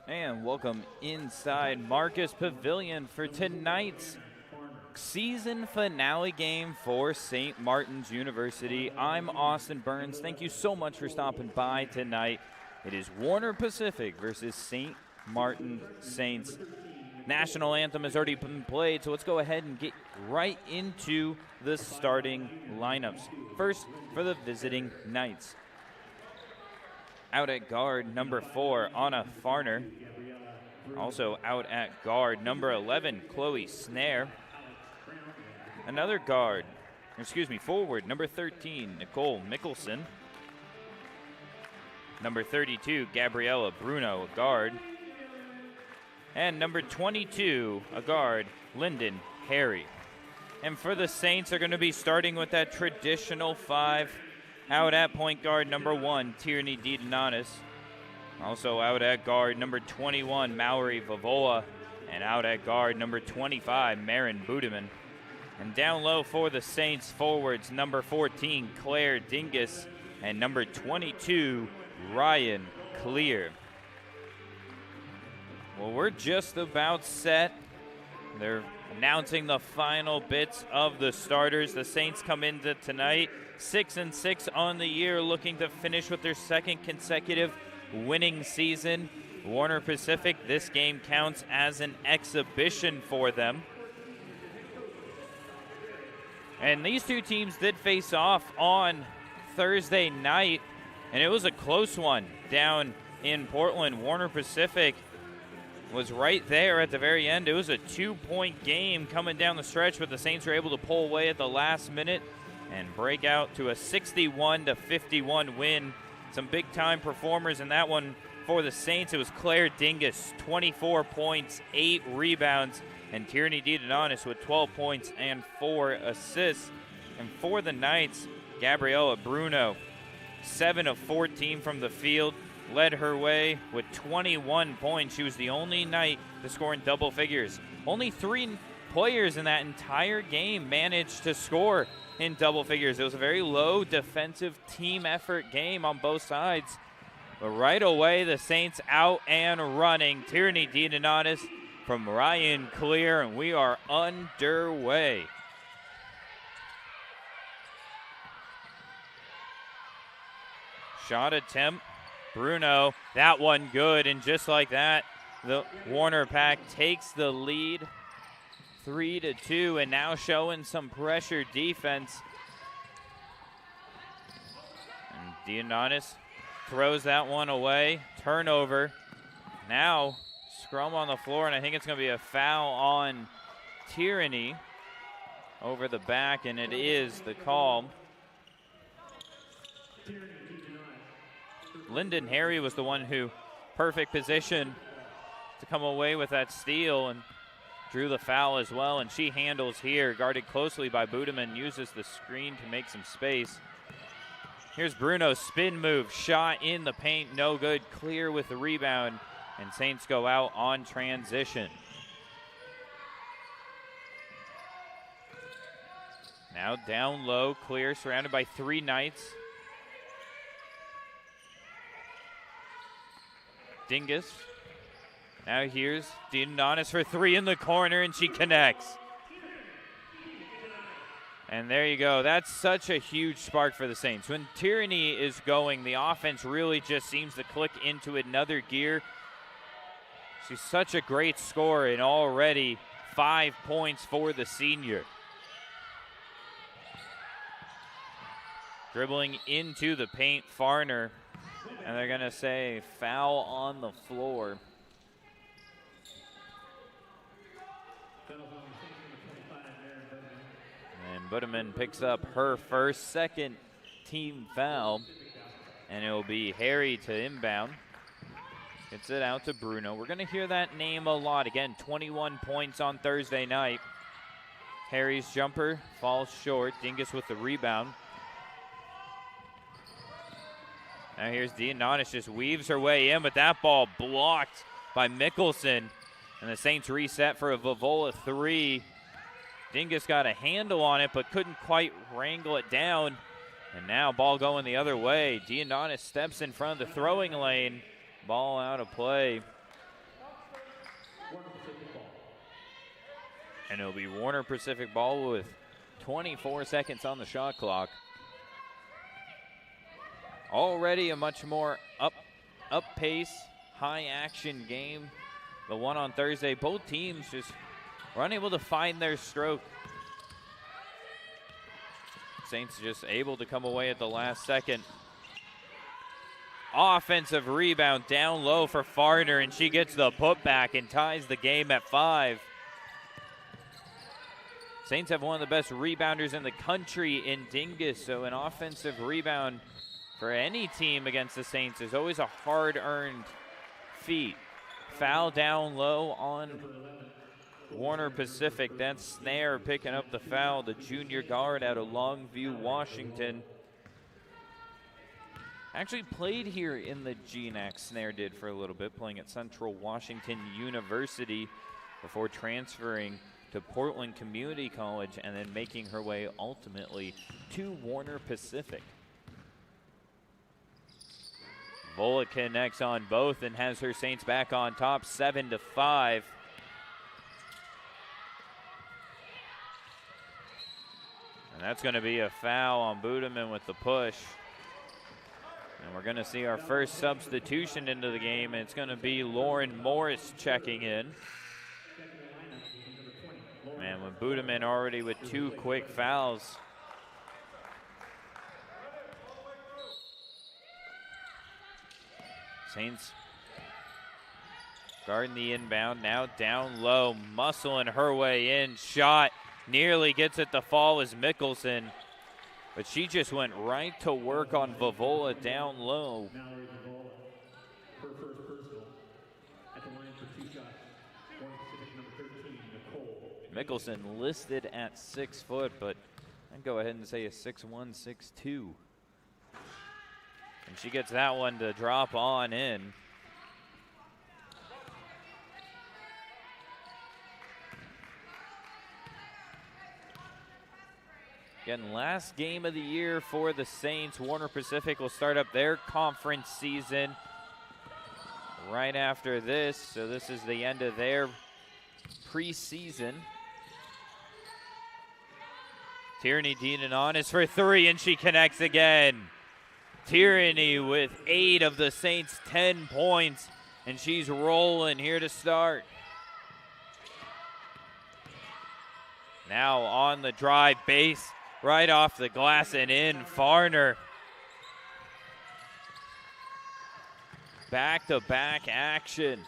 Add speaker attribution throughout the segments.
Speaker 1: And welcome inside Marcus Pavilion for tonight's season finale game for St. Martin's University. I'm Austin Burns. Thank you so much for stopping by tonight. It is Warner Pacific versus St. Martin Saints. National anthem has already been played, so let's go ahead and get right into the starting lineups. First, for the visiting Knights. Out at guard, number 4, Anna Farner. Also out at guard, number 11, Chloe Snare. Another forward, number 13, Nicole Mickelson. Number 32, Gabriella Bruno, a guard. And number 22, a guard, Lyndon Harry. And for the Saints, they're going to be starting with that traditional 5. Out at point guard, number 1, Tierney DeDonatis. Also out at guard, number 21, Mallory Vavola. And out at guard, number 25, Marin Budeman. And down low for the Saints forwards, number 14, Claire Dingus. And number 22, Ryan Clear. Well, we're just about set. They're announcing the final bits of the starters. The Saints come into tonight 6-6 on the year, looking to finish with their second consecutive winning season. Warner Pacific, this game counts as an exhibition for them. And these two teams did face off on Thursday night, and it was a close one down in Portland. Warner Pacific was right there at the very end. It was a 2-point game coming down the stretch, but the Saints were able to pull away at the last minute and break out to a 61-51 win. Some big-time performers in that one for the Saints. It was Claire Dingus, 24 points, 8 rebounds, and Tierney DeDonatis with 12 points and 4 assists. And for the Knights, Gabriella Bruno, 7 of 14 from the field, led her way with 21 points. She was the only Knight to score in double figures. Only 3 players in that entire game managed to score in double figures. It was a very low defensive team effort game on both sides. But right away, the Saints out and running. Tierney DeDonatis from Ryan Clear, and we are underway. Shot attempt. Bruno, that one good, and just like that, the Warner Pack takes the lead 3-2, and now showing some pressure defense. And DeDonatis throws that one away. Turnover. Now scrum on the floor, and I think it's going to be a foul on Tierney over the back, and it is the call. Lyndon Harry was the one who perfect position to come away with that steal and drew the foul as well, and she handles here, guarded closely by Budeman, uses the screen to make some space. Here's Bruno's spin move, shot in the paint, no good. Clear with the rebound, and Saints go out on transition. Now down low, Clear surrounded by 3 Knights. Dingus. Now here's DeDonatis for 3 in the corner, and she connects. And there you go. That's such a huge spark for the Saints. When Tierney is going, the offense really just seems to click into another gear. She's such a great scorer, and already 5 points for the senior. Dribbling into the paint, Farner. And they're going to say foul on the floor. And Budeman picks up her second team foul. And it will be Harry to inbound. Gets it out to Bruno. We're going to hear that name a lot. Again, 21 points on Thursday night. Harry's jumper falls short. Dingus with the rebound. Now here's DeDonatis, just weaves her way in, but that ball blocked by Mickelson. And the Saints reset for a Vavola 3. Dingus got a handle on it, but couldn't quite wrangle it down. And now ball going the other way. DeDonatis steps in front of the throwing lane. Ball out of play. And it'll be Warner Pacific ball with 24 seconds on the shot clock. Already a much more up pace, high action game. The one on Thursday, both teams just were unable to find their stroke. Saints just able to come away at the last second. Offensive rebound down low for Farner, and she gets the putback and ties the game at 5. Saints have one of the best rebounders in the country in Dingus, so an offensive rebound for any team against the Saints is always a hard-earned feat. Foul down low on Warner Pacific. That's Snare picking up the foul, the junior guard out of Longview, Washington. Actually played here in the GNAC, Snare did for a little bit, playing at Central Washington University before transferring to Portland Community College and then making her way ultimately to Warner Pacific. Vola connects on both and has her Saints back on top, 7-5. And that's going to be a foul on Budeman with the push. And we're going to see our first substitution into the game, and it's going to be Lauren Morris checking in. Man, with Budeman already with 2 quick fouls. Saints guarding the inbound, now down low, muscling her way in, shot, nearly gets it to fall as Mickelson, but she just went right to work on Vavola down low. Mickelson listed at 6 foot, but I'd go ahead and say a 6'1", 6'2". And she gets that one to drop on in. Again, last game of the year for the Saints. Warner Pacific will start up their conference season right after this. So this is the end of their preseason. Tierney Deenanonis for 3, and she connects again. Tierney with 8 of the Saints' 10 points, and she's rolling here to start. Now on the drive, base right off the glass and in. Farner. Back-to-back action.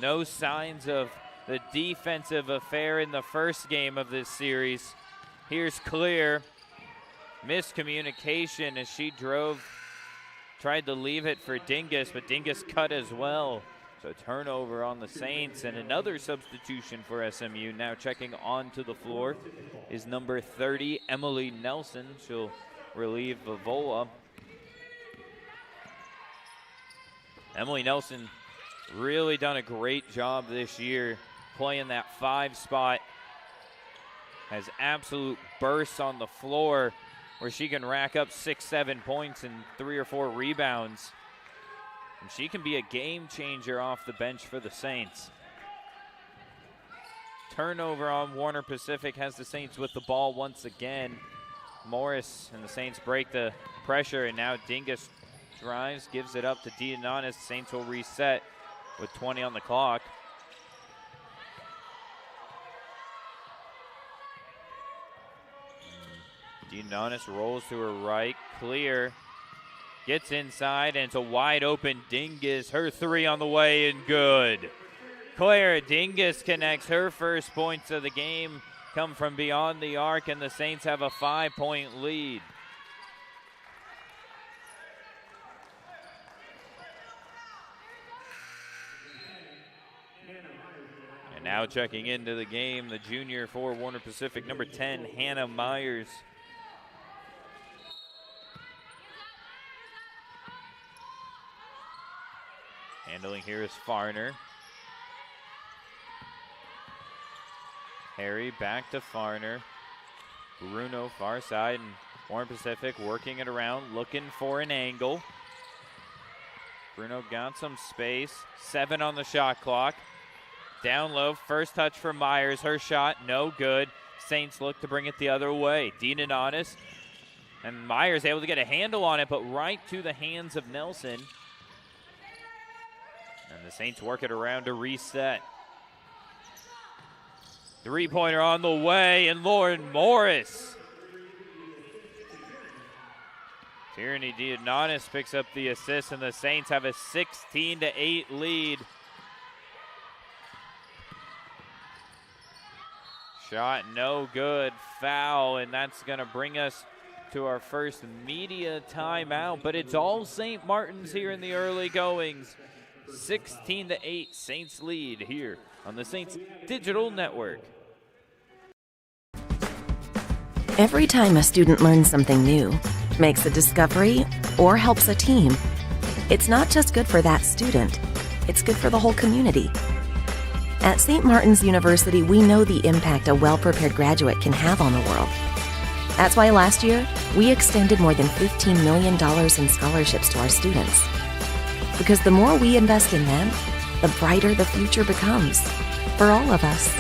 Speaker 1: No signs of the defensive affair in the first game of this series. Here's Clear. Miscommunication as she tried to leave it for Dingus, but Dingus cut as well. So turnover on the Saints, and another substitution for SMU. Now checking onto the floor is number 30, Emily Nelson. She'll relieve Vavola. Emily Nelson really done a great job this year playing that 5 spot. Has absolute bursts on the floor where she can rack up 6-7 points and 3 or 4 rebounds. And she can be a game changer off the bench for the Saints. Turnover on Warner Pacific has the Saints with the ball once again. Morris and the Saints break the pressure, and now Dingus drives, gives it up to Deenanonis. Saints will reset with 20 on the clock. Deenanonis rolls to her right, Clear. Gets inside, and it's a wide open Dingus. Her 3 on the way, and good. Claire Dingus connects. Her first points of the game come from beyond the arc, and the Saints have a 5-point lead. And now checking into the game, the junior for Warner Pacific, number 10, Hannah Myers. Handling here is Farner. Harry back to Farner. Bruno far side, and Warner Pacific working it around, looking for an angle. Bruno got some space. 7 on the shot clock. Down low, first touch for Myers. Her shot, no good. Saints look to bring it the other way. Dean and Myers able to get a handle on it, but right to the hands of Nelson. And the Saints work it around to reset. Three-pointer on the way, and Lauren Morris. Tierney Dionanis picks up the assist, and the Saints have a 16-8 lead. Shot no good, foul, and that's going to bring us to our first media timeout. But it's all St. Martin's here in the early goings. 16-8 Saints lead here on the Saints Digital Network.
Speaker 2: Every time a student learns something new, makes a discovery, or helps a team, it's not just good for that student, it's good for the whole community. At St. Martin's University, we know the impact a well-prepared graduate can have on the world. That's why last year, we extended more than $15 million in scholarships to our students. Because the more we invest in them, the brighter the future becomes for all of us.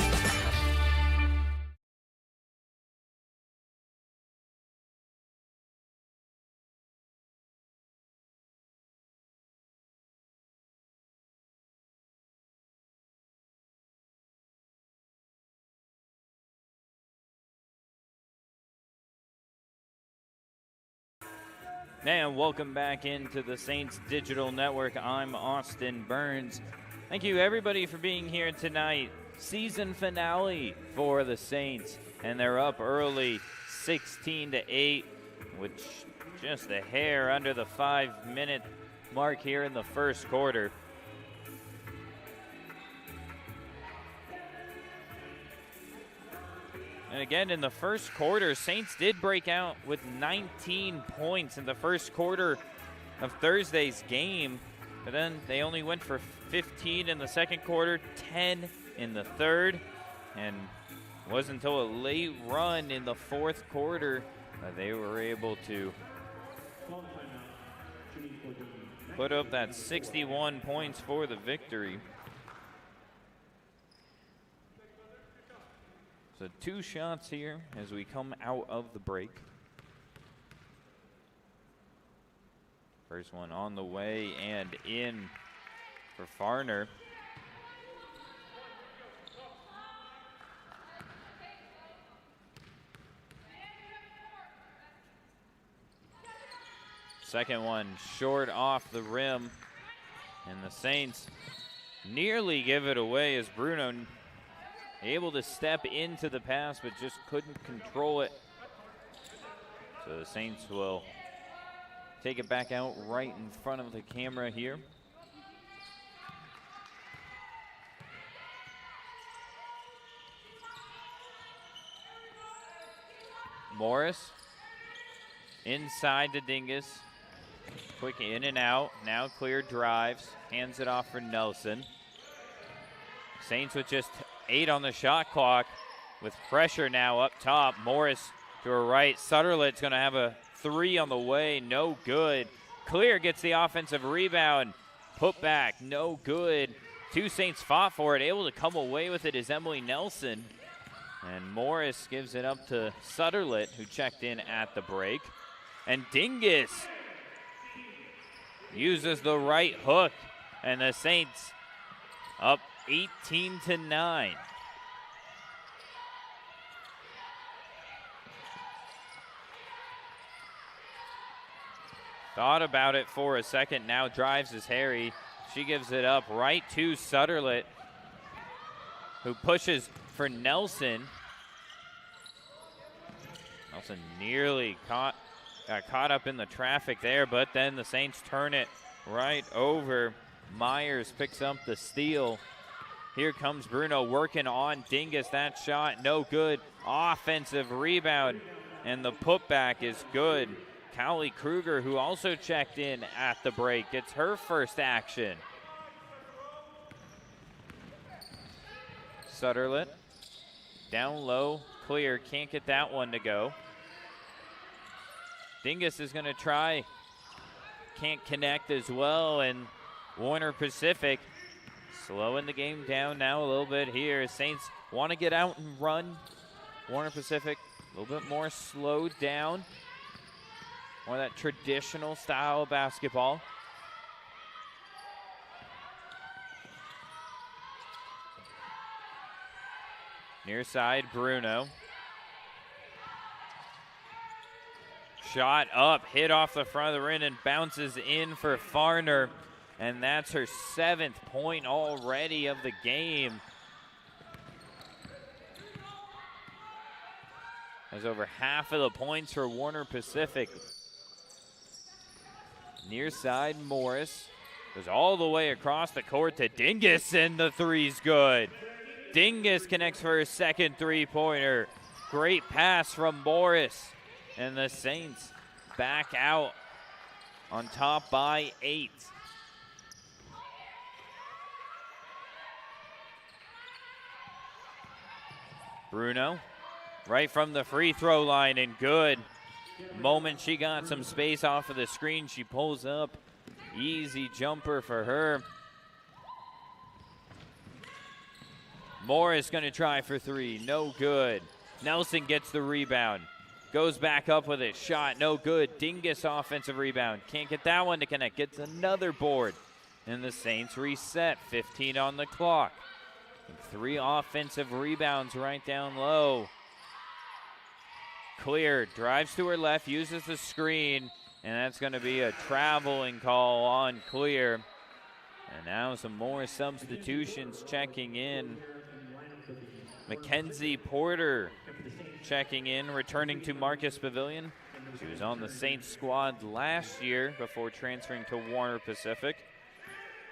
Speaker 1: And welcome back into the Saints Digital Network. I'm Austin Burns. Thank you, everybody, for being here tonight. Season finale for the Saints, and they're up early, 16-8, which just a hair under the 5-minute mark here in the first quarter. And again, in the first quarter, Saints did break out with 19 points in the first quarter of Thursday's game. But then they only went for 15 in the second quarter, 10 in the third. And it wasn't until a late run in the fourth quarter that they were able to put up that 61 points for the victory. So 2 shots here as we come out of the break. First one on the way and in for Farner. Second one short off the rim, and the Saints nearly give it away as Bruno able to step into the pass, but just couldn't control it. So the Saints will take it back out right in front of the camera here. Morris inside to Dingus. Quick in and out. Now clear drives. Hands it off for Nelson. Saints with just 8 on the shot clock with pressure now up top. Morris to her right. Sutterlet's going to have a 3 on the way. No good. Clear gets the offensive rebound. Put back. No good. 2 Saints fought for it. Able to come away with it is Emily Nelson. And Morris gives it up to Sutterlet, who checked in at the break. And Dingus uses the right hook. And the Saints up 18-9. Thought about it for a second, now drives as Harry. She gives it up right to Sutterlet, who pushes for Nelson. Nelson nearly got caught up in the traffic there, but then the Saints turn it right over. Myers picks up the steal. Here comes Bruno working on Dingus. That shot, no good. Offensive rebound, and the putback is good. Callie Kruger, who also checked in at the break, gets her first action. Sutterlet, down low, clear, can't get that one to go. Dingus is gonna try, can't connect as well, and Warner Pacific Slowing the game down now a little bit here. Saints want to get out and run. Warner Pacific a little bit more slowed down. More of that traditional style of basketball. Near side, Bruno. Shot up, hit off the front of the rim and bounces in for Farner. And that's her 7th point already of the game. That's over half of the points for Warner Pacific. Near side, Morris goes all the way across the court to Dingus, and the three's good. Dingus connects for his 2nd three-pointer. Great pass from Morris. And the Saints back out on top by 8. Bruno, right from the free throw line, and good. Moment she got some space off of the screen, she pulls up. Easy jumper for her. Morris gonna try for 3, no good. Nelson gets the rebound. Goes back up with it, shot, no good. Dingus offensive rebound, can't get that one to connect. Gets another board, and the Saints reset, 15 on the clock. And 3 offensive rebounds right down low. Clear, drives to her left, uses the screen, and that's gonna be a traveling call on Clear. And now some more substitutions checking in. Mackenzie Porter checking in, returning to Marcus Pavilion. She was on the Saints squad last year before transferring to Warner Pacific.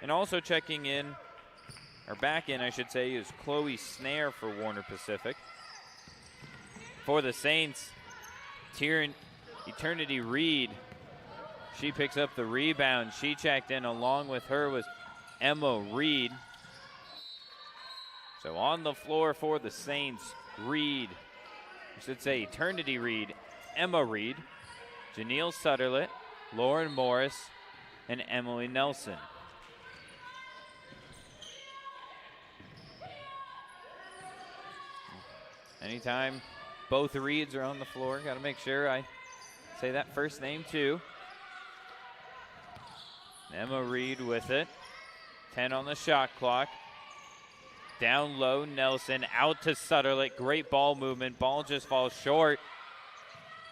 Speaker 1: And also checking in, or back in I should say, is Chloe Snare for Warner Pacific. For the Saints, Eternity Reed, she picks up the rebound. She checked in, along with her was Emma Reed. So on the floor for the Saints, Reed, I should say Eternity Reed, Emma Reed, Janelle Sutterlet, Lauren Morris, and Emily Nelson. Anytime both Reeds are on the floor, got to make sure I say that first name too. Emma Reed with it. 10 on the shot clock. Down low, Nelson out to Sutterlet. Great ball movement. Ball just falls short.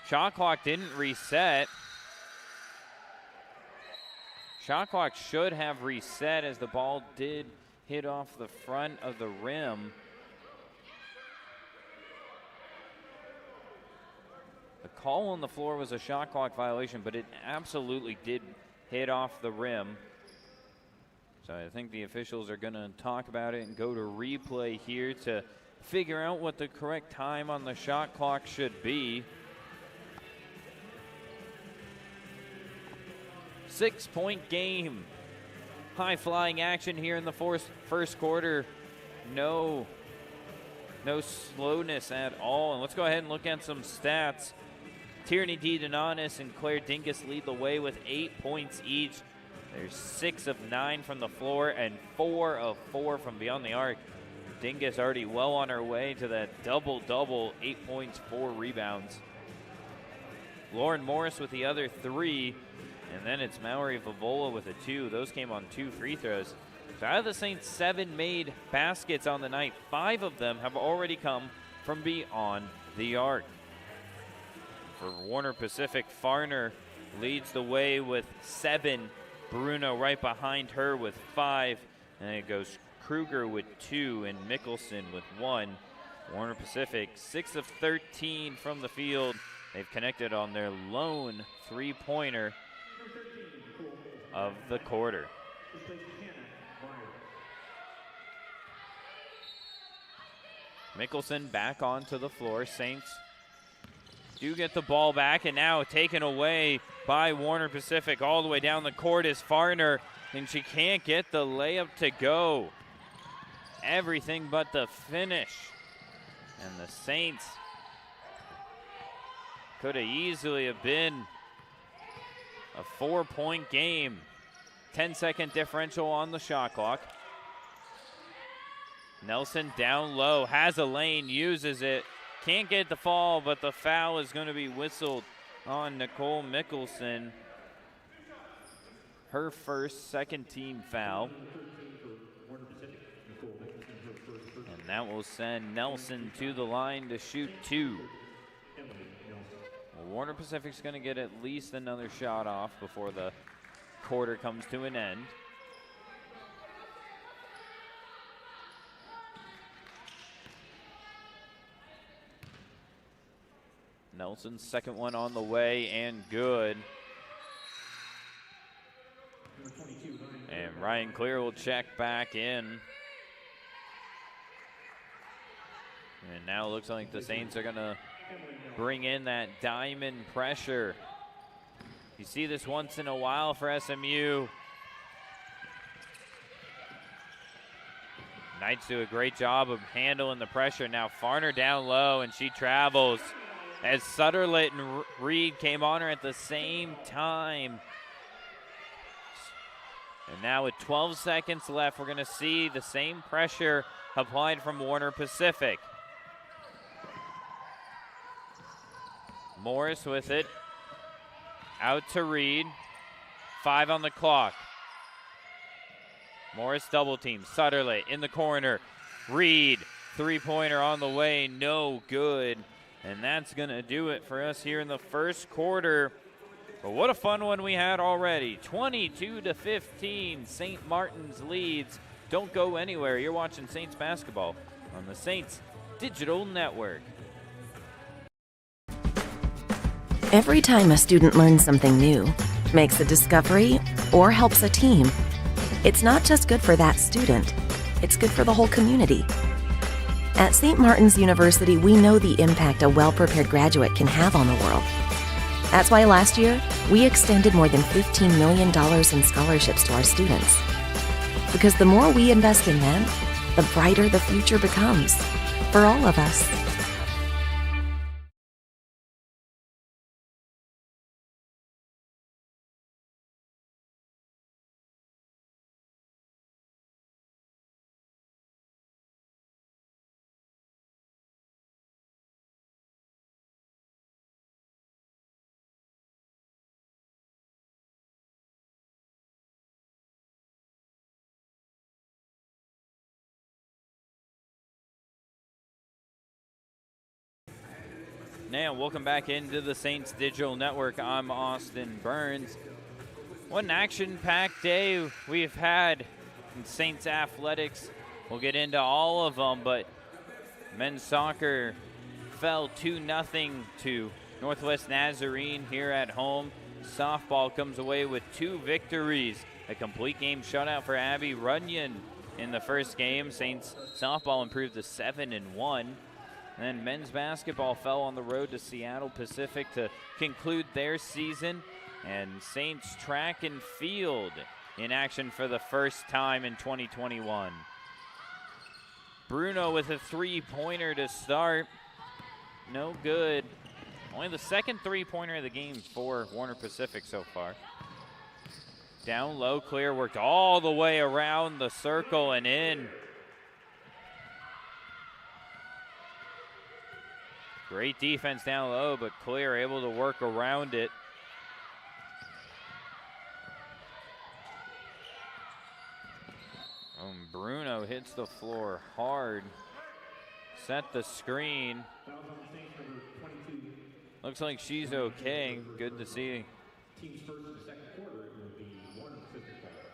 Speaker 1: Shot clock didn't reset. Shot clock should have reset as the ball did hit off the front of the rim. The call on the floor was a shot clock violation, but it absolutely did hit off the rim. So I think the officials are going to talk about it and go to replay here to figure out what the correct time on the shot clock should be. 6-point game. High flying action here in the first quarter. No slowness at all. And let's go ahead and look at some stats. Tierney DeDonanis and Claire Dingus lead the way with 8 points each. There's 6 of 9 from the floor and 4 of 4 from beyond the arc. Dingus already well on her way to that double-double, 8 points, 4 rebounds. Lauren Morris with the other 3, and then it's Mallory Vavola with a 2. Those came on 2 free throws. So out of the Saints' 7 made baskets on the night, 5 of them have already come from beyond the arc. For Warner Pacific, Farner leads the way with 7. Bruno right behind her with 5. And it goes Kruger with 2 and Mickelson with 1. Warner Pacific, 6 of 13 from the field. They've connected on their lone 3-pointer of the quarter. Mickelson back onto the floor. Saints do get the ball back, and now taken away by Warner Pacific all the way down the court is Farner, and she can't get the layup to go. Everything but the finish. And the Saints could have easily have been a 4-point game. 10-second differential on the shot clock. Nelson down low, has a lane, uses it. Can't get the fall, but the foul is going to be whistled on Nicole Mickelson. Her first second team foul. And that will send Nelson to the line to shoot 2. Well, Warner Pacific's going to get at least another shot off before the quarter comes to an end. Nelson's second one on the way and good. And Ryan Clear will check back in. And now it looks like the Saints are going to bring in that diamond pressure. You see this once in a while for SMU. Knights do a great job of handling the pressure. Now Farner down low, and she travels as Sutterlet and Reed came on her at the same time. And now with 12 seconds left, we're going to see the same pressure applied from Warner Pacific. Morris with it. Out to Reed. 5 on the clock. Morris double team. Sutterlet in the corner. Reed, three-pointer on the way, no good. And that's going to do it for us here in the first quarter. But what a fun one we had already. 22-15, St. Martin's leads. Don't go anywhere. You're watching Saints basketball on the Saints Digital Network.
Speaker 2: Every time a student learns something new, makes a discovery, or helps a team, it's not just good for that student, it's good for the whole community. At St. Martin's University, we know the impact a well-prepared graduate can have on the world. That's why last year, we extended more than $15 million in scholarships to our students. Because the more we invest in them, the brighter the future becomes for all of us.
Speaker 1: Now, welcome back into the Saints Digital Network. I'm Austin Burns. What an action-packed day we've had in Saints athletics. We'll get into all of them, but men's soccer fell 2-0 to Northwest Nazarene here at home. Softball comes away with 2 victories. A complete game shutout for Abby Runyon in the first game. Saints softball improved to 7-1. And then men's basketball fell on the road to Seattle Pacific to conclude their season. And Saints track and field in action for the first time in 2021. Bruno with a three-pointer to start. No good. Only the second three-pointer of the game for Warner Pacific so far. Down low, Clear worked all the way around the circle and in. Great defense down low, but Clear able to work around it. Bruno hits the floor hard. Set the screen. Looks like she's okay. Good to see.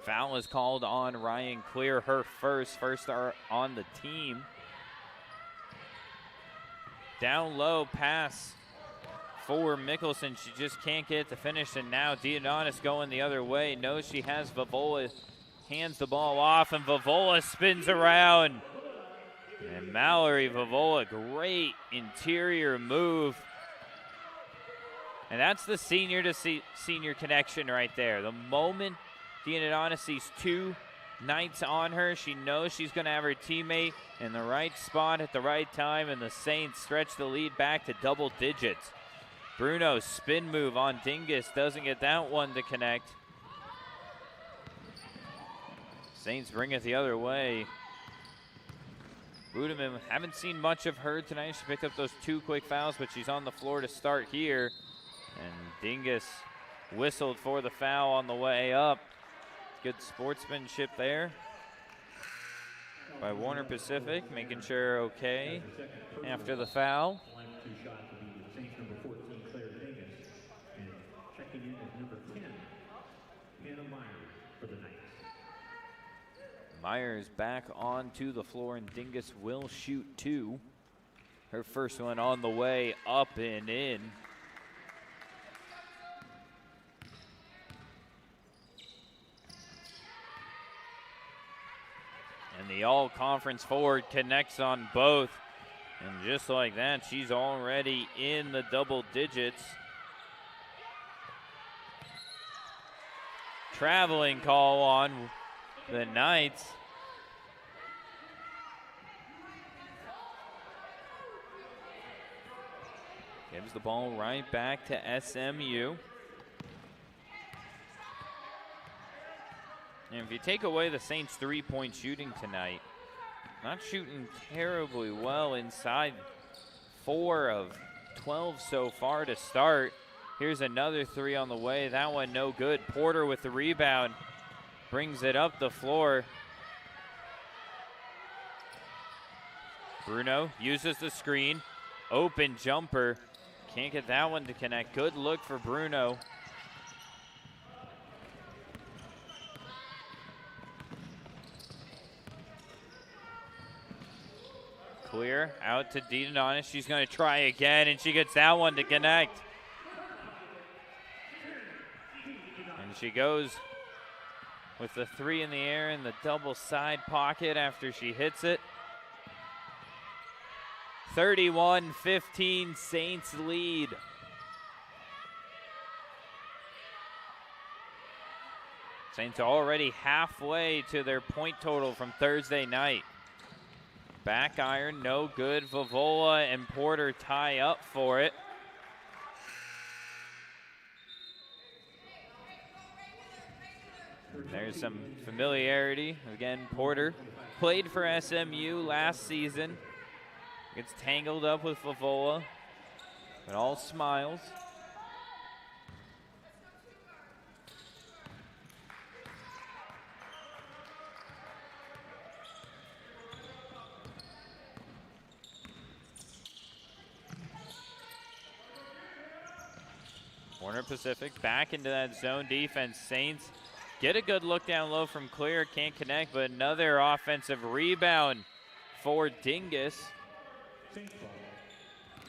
Speaker 1: Foul is called on Ryan Clear, her first on the team. Down low pass for Mickelson. She just can't get it to finish, and now Diodonis going the other way. Knows she has Vavola. Hands the ball off, and Vavola spins around. And Mallory Vavola, great interior move. And that's the senior to senior connection right there. The moment Diodonis sees 2 Knights on her, she knows she's going to have her teammate in the right spot at the right time, and the Saints stretch the lead back to double digits. Bruno's spin move on Dingus doesn't get that one to connect. Saints bring it the other way. Budeman, haven't seen much of her tonight. She picked up those 2 quick fouls, but she's on the floor to start here. And Dingus whistled for the foul on the way up. Good sportsmanship there by Warner Pacific, making sure okay after the foul. Myers back onto the floor, and Dingus will shoot 2. Her first one on the way, up and in. And the all-conference forward connects on both. And just like that, she's already in the double digits. Traveling call on the Knights. Gives the ball right back to SMU. And if you take away the Saints' 3-point shooting tonight, not shooting terribly well inside. 4 of 12 so far to start. Here's another 3 on the way. That one no good. Porter with the rebound. Brings it up the floor. Bruno uses the screen. Open jumper. Can't get that one to connect. Good look for Bruno. Clear out to DeDonatis. She's going to try again, and she gets that one to connect. And she goes with the 3 in the air in the double side pocket after she hits it. 31-15, Saints lead. Saints already halfway to their point total from Thursday night. Back iron, no good. Vovola and Porter tie up for it. There's some familiarity. Again, Porter played for SMU last season. Gets tangled up with Vovola, but all smiles. Warner Pacific back into that zone defense. Saints get a good look down low from Clear, can't connect, but another offensive rebound for Dingus.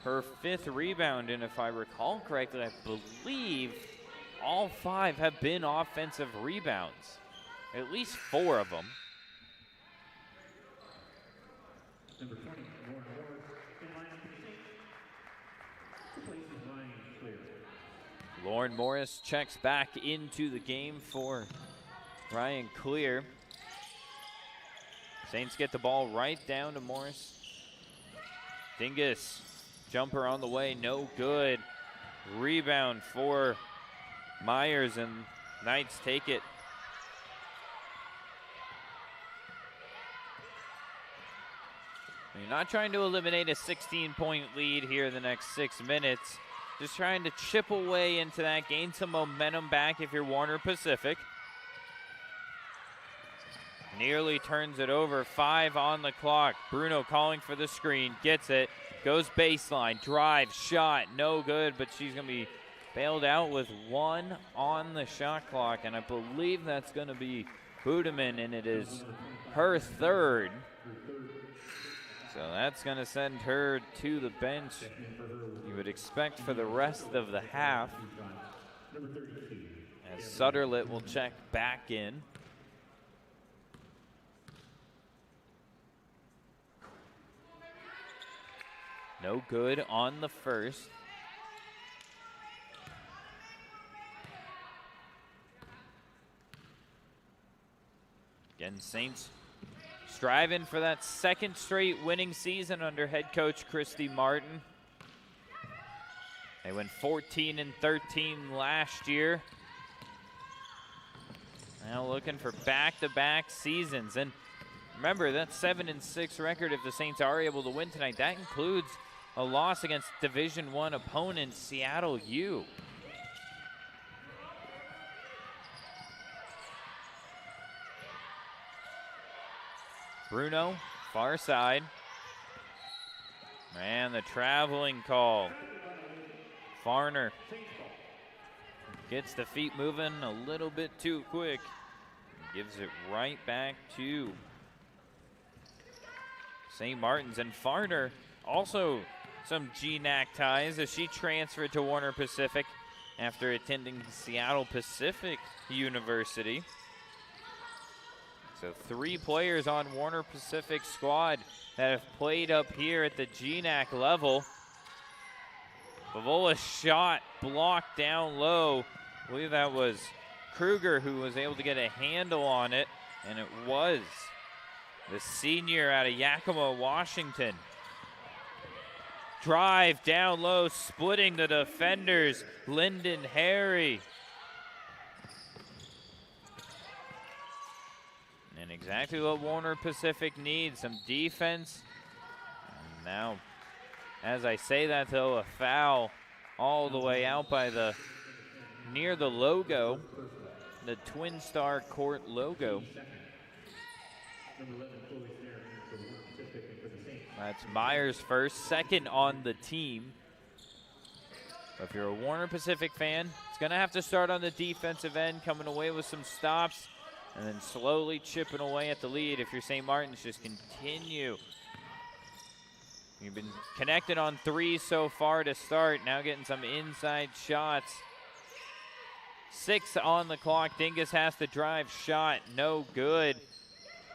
Speaker 1: Her 5th rebound, and if I recall correctly, I believe all 5 have been offensive rebounds. At least 4 of them. Number 20, Lauren Morris checks back into the game for Ryan Clear. Saints get the ball right down to Morris. Dingus, jumper on the way, no good. Rebound for Myers, and Knights take it. You're not trying to eliminate a 16-point lead here in the next 6 minutes. Just trying to chip away into that, gain some momentum back if you're Warner Pacific. Nearly turns it over, 5 on the clock. Bruno calling for the screen, gets it, goes baseline, drive, shot, no good, but she's gonna be bailed out with 1 on the shot clock, and I believe that's gonna be Budeman, and it is her 3rd. So that's gonna send her to the bench. You would expect for the rest of the half, as Sutterlet will check back in. No good on the first. Again, Saints striving for that 2nd straight winning season under head coach Christy Martin. They went 14-13 last year. Now looking for back-to-back seasons. And Remember, that 7-6 record, if the Saints are able to win tonight, that includes a loss against Division I opponent Seattle U. Bruno, far side. And the traveling call. Farner gets the feet moving a little bit too quick. Gives it right back to St. Martin's. And Farner also some GNAC ties as she transferred to Warner Pacific after attending Seattle Pacific University. So 3 players on Warner Pacific squad that have played up here at the GNAC level. Bavola's shot blocked down low. I believe that was Kruger who was able to get a handle on it, and it was the senior out of Yakima, Washington. Drive down low, splitting the defenders, Lyndon Harry. And exactly what Warner Pacific needs, some defense. And now, as I say that though, a foul all the way out by near the logo, the Twin Star Court logo. That's Myers first, second on the team. But if you're a Warner Pacific fan, it's gonna have to start on the defensive end, coming away with some stops, and then slowly chipping away at the lead. If you're St. Martin's, just continue. You've been connected on 3 so far to start, now getting some inside shots. 6 on the clock. Dingus has the drive shot, no good.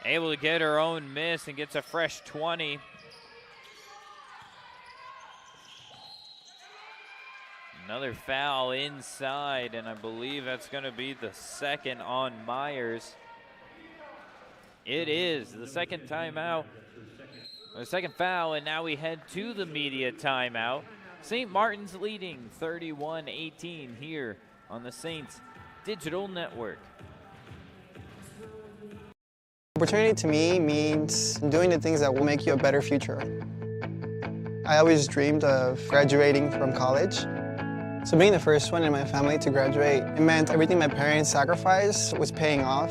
Speaker 1: Able to get her own miss and gets a fresh 20. Another foul inside, and I believe that's going to be the second on Myers. It is the second timeout, or the second foul, and now we head to the media timeout. St. Martin's leading 31-18 here on the Saints Digital Network.
Speaker 3: Opportunity to me means doing the things that will make you a better future. I always dreamed of graduating from college. So being the first one in my family to graduate, it meant everything my parents sacrificed was paying off.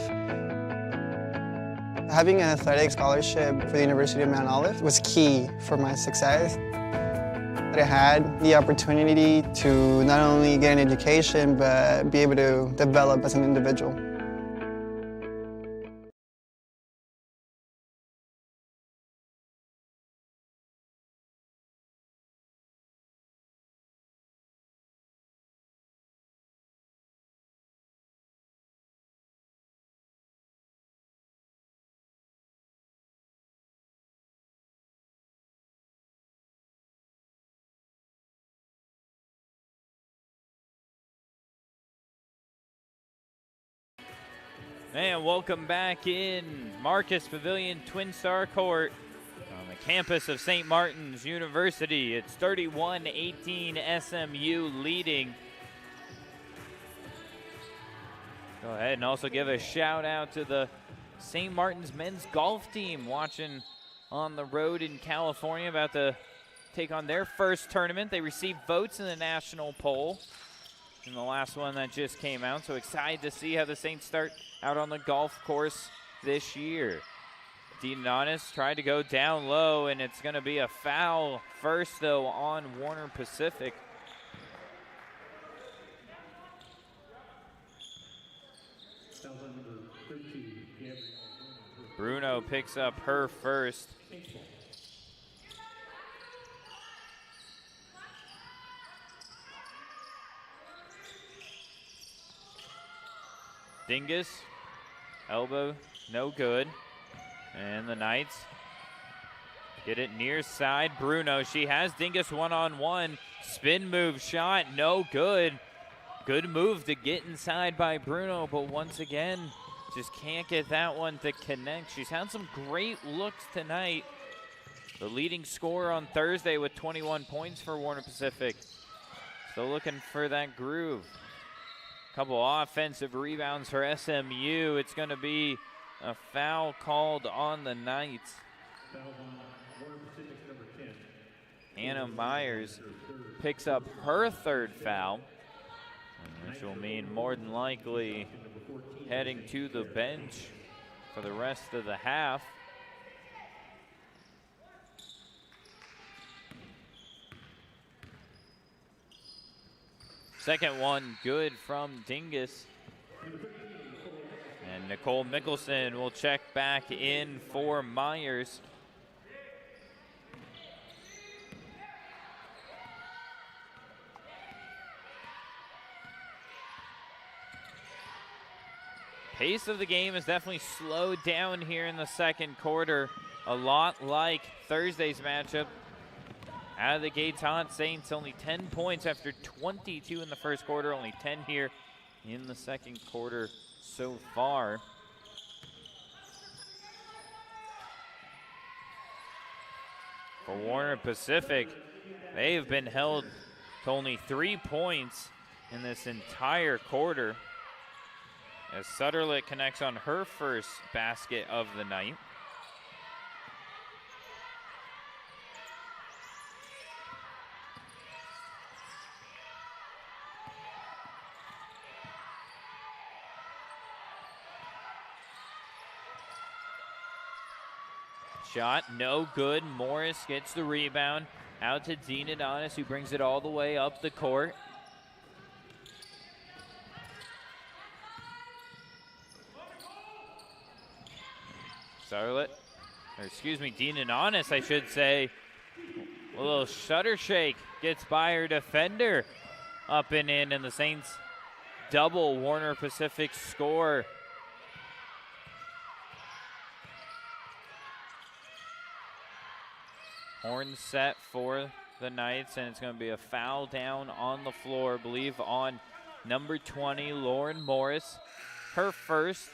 Speaker 3: Having an athletic scholarship for the University of Mount Olive was key for my success. I had the opportunity to not only get an education, but be able to develop as an individual.
Speaker 1: And welcome back in Marcus Pavilion Twin Star Court on the campus of St. Martin's University. It's 31-18 SMU leading. Go ahead and also give a shout out to the St. Martin's men's golf team watching on the road in California, about to take on their first tournament. They received votes in the national poll in the last one that just came out, so excited to see how the Saints start out on the golf course this year. Deanonis tried to go down low, and it's going to be a foul first, though, on Warner Pacific. Bruno picks up her first. Dingus, elbow, no good. And the Knights get it near side. Bruno, she has Dingus one-on-one. Spin move shot, no good. Good move to get inside by Bruno, but once again, just can't get that one to connect. She's had some great looks tonight. The leading scorer on Thursday with 21 points for Warner Pacific. Still looking for that groove. Couple offensive rebounds for SMU. It's going to be a foul called on the Knights. Hannah Myers picks up her third foul, which will mean more than likely heading to the bench for the rest of the half. Second one good from Dingus. And Nicole Mickelson will check back in for Myers. Pace of the game has definitely slowed down here in the second quarter, a lot like Thursday's matchup. Out of the gates hot, Saints only 10 points after 22 in the first quarter, only 10 here in the second quarter so far. For Warner Pacific, they have been held to only 3 points in this entire quarter, as Sutterlet connects on her first basket of the night. Shot, no good. Morris gets the rebound. Out to Dean Adonis, who brings it all the way up the court. Dean Adonis, I should say. A little shutter shake gets by her defender. Up and in, and the Saints double Warner Pacific score. Horn set for the Knights, and it's going to be a foul down on the floor, I believe, on number 20, Lauren Morris. Her first.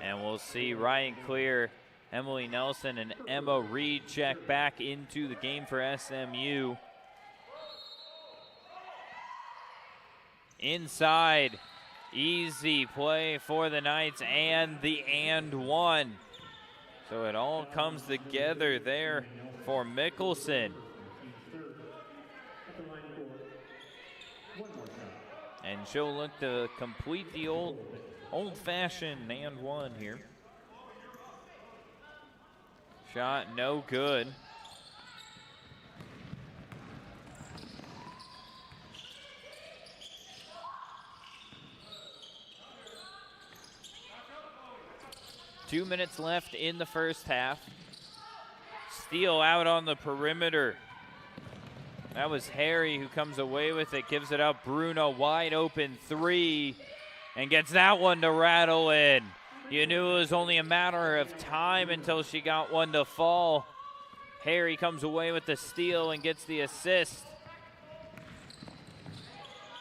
Speaker 1: And we'll see Ryan Clear, Emily Nelson, and Emma Reed check back into the game for SMU. Inside, easy play for the Knights, and the and one. So it all comes together there for Mickelson. And she'll look to complete the old-fashioned and one here. Shot no good. Two minutes left in the first half. Steele out on the perimeter. That was Harry who comes away with it, gives it up. Bruno wide open three, and gets that one to rattle in. You knew it was only a matter of time until she got one to fall. Harry comes away with the steal and gets the assist.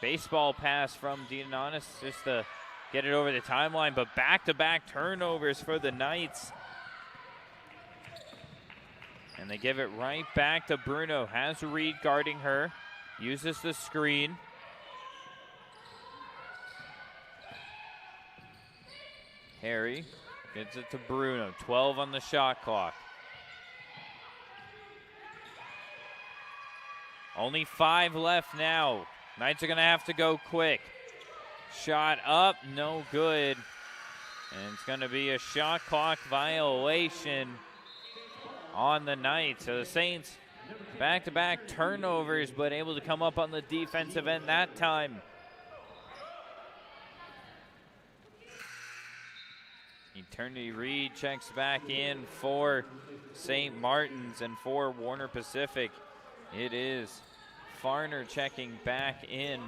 Speaker 1: Baseball pass from Dean Adonis just to get it over the timeline, but back-to-back turnovers for the Knights. And they give it right back to Bruno. Has Reed guarding her. Uses the screen. Harry gets it to Bruno. 12 on the shot clock. Only 5 left now. Knights are going to have to go quick. Shot up, no good. And it's going to be a shot clock violation on the Knights. So the Saints back-to-back turnovers, but able to come up on the defensive end that time. Eternity Reed checks back in for St. Martin's, and for Warner Pacific, it is Farner checking back in.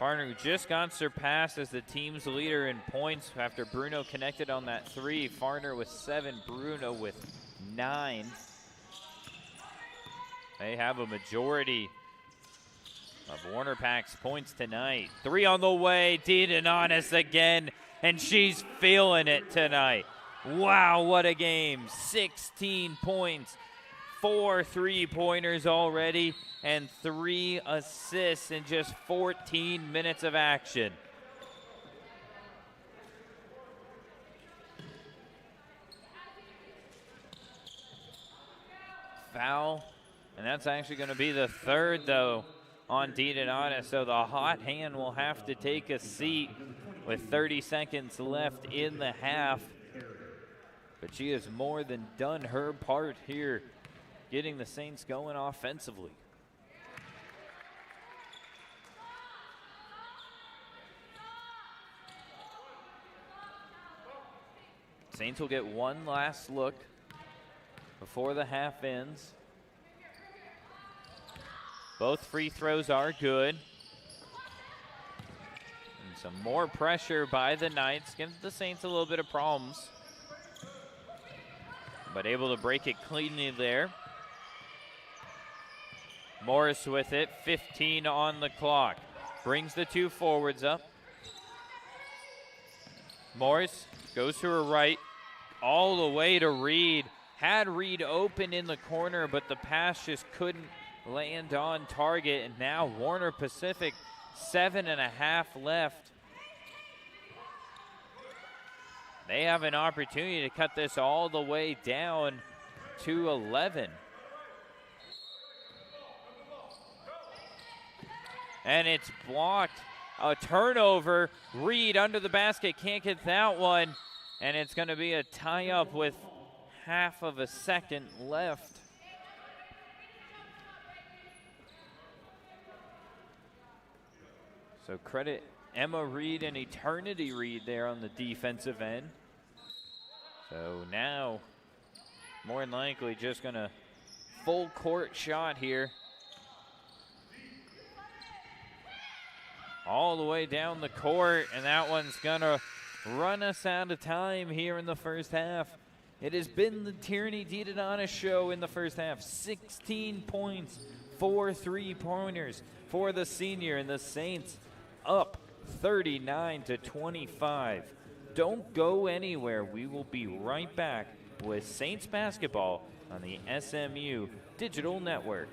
Speaker 1: Farner, who just got surpassed as the team's leader in points after Bruno connected on that three. Farner with 7, Bruno with 9. They have a majority of Warner Pac's points tonight. 3 on the way, Dean Adonis again, and she's feeling it tonight. Wow, what a game. 16 points, 4 3-pointers already and 3 assists in just 14 minutes of action. Foul, and that's actually going to be the third, though, on DiDonato. So the hot hand will have to take a seat with 30 seconds left in the half. But she has more than done her part here, getting the Saints going offensively. Saints will get one last look before the half ends. Both free throws are good. And some more pressure by the Knights. Gives the Saints a little bit of problems. But able to break it cleanly there. Morris with it, 15 on the clock. Brings the 2 forwards up. Morris goes to her right, all the way to Reed. Had Reed open in the corner, but the pass just couldn't land on target. And now Warner Pacific, 7.5 left. They have an opportunity to cut this all the way down to 11. And it's blocked. A turnover. Reed under the basket, can't get that one. And it's going to be a tie-up with half of a second left. So credit Emma Reed and Eternity Reed there on the defensive end. So now, more than likely, just going to full court shot here. All the way down the court, and that one's going to run us out of time here in the first half. It has been the Tierney DiDonato show in the first half. 16 points, 4 3-pointers for the senior, and the Saints up 39-25. Don't go anywhere. We will be right back with Saints basketball on the SMU Digital Network.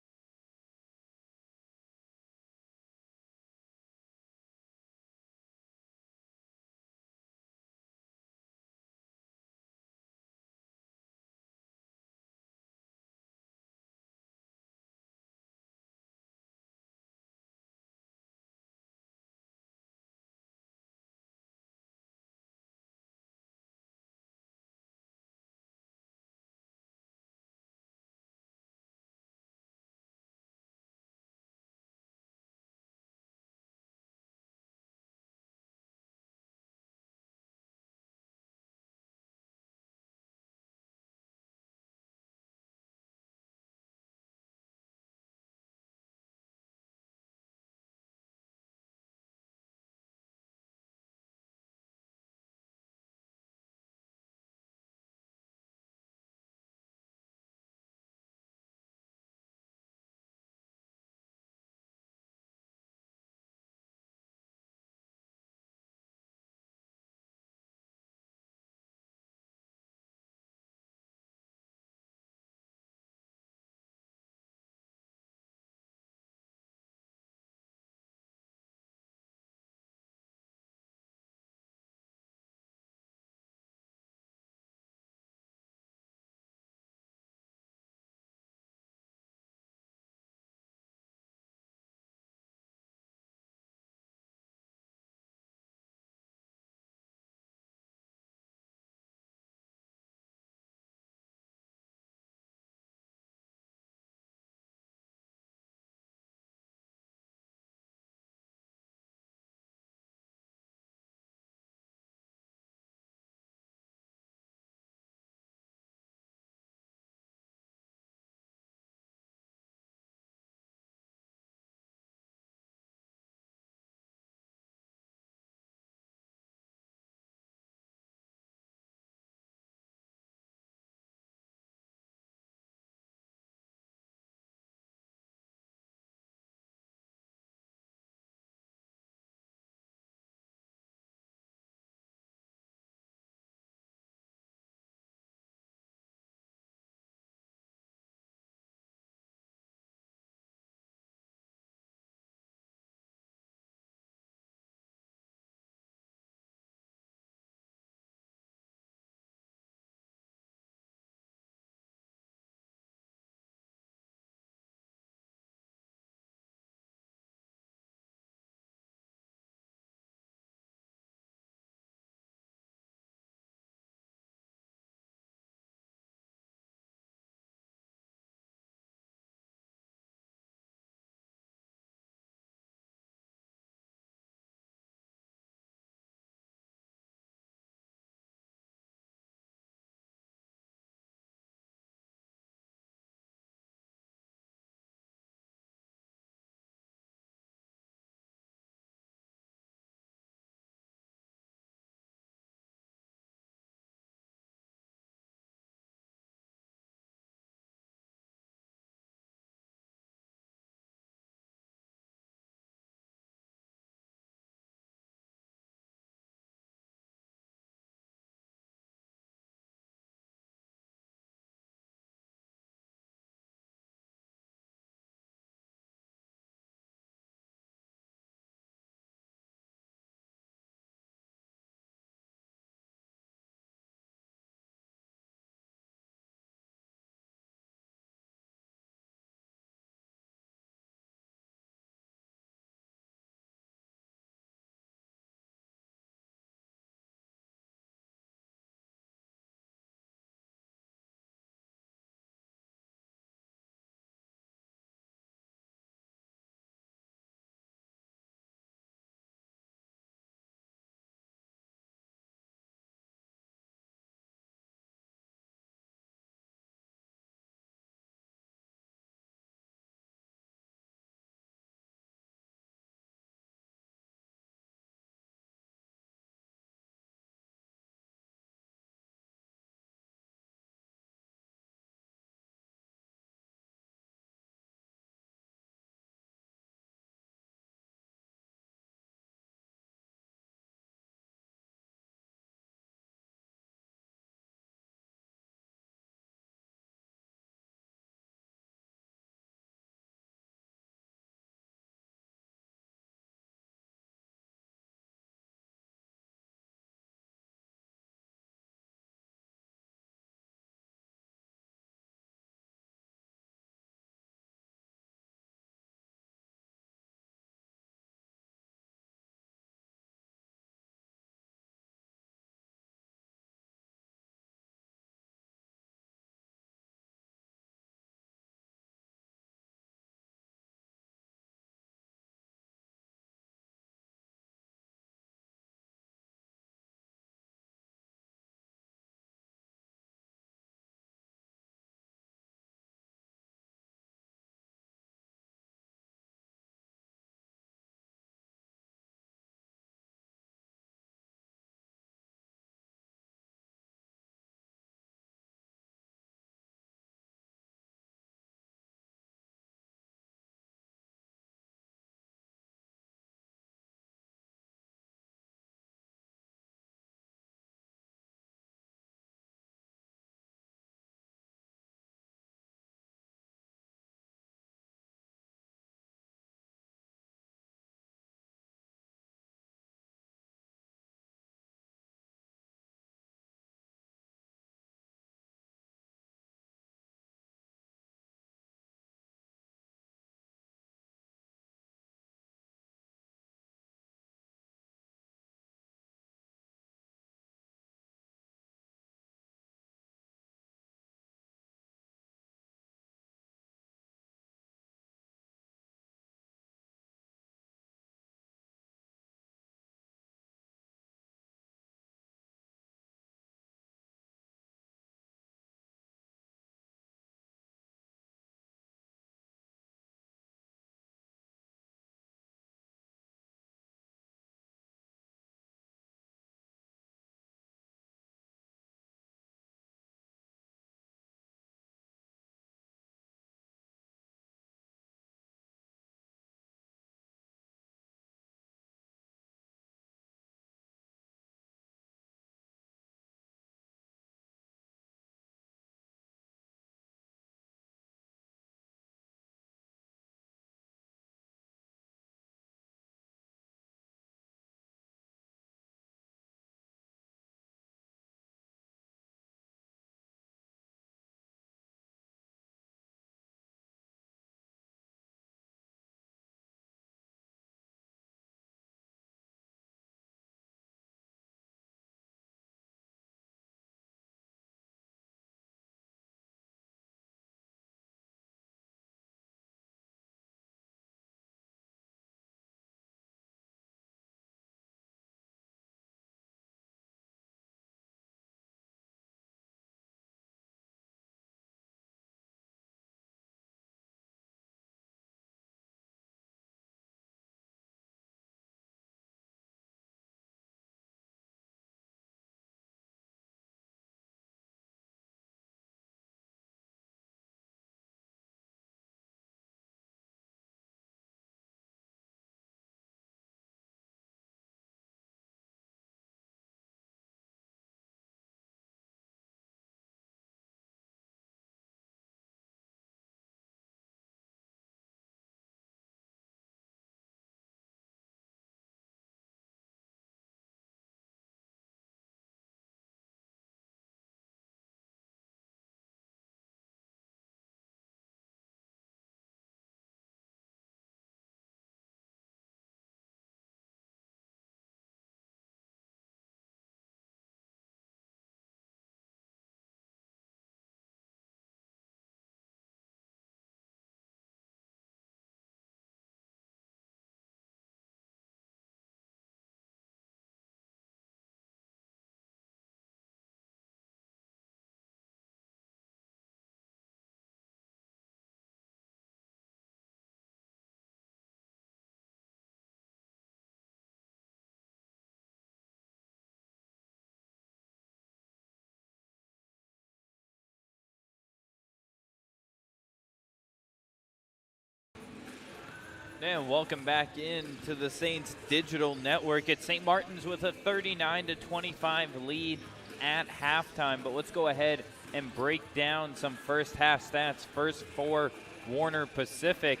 Speaker 1: And welcome back into the Saints Digital Network. It's St. Martin's with a 39-25 lead at halftime. But let's go ahead and break down some first half stats. First for Warner Pacific.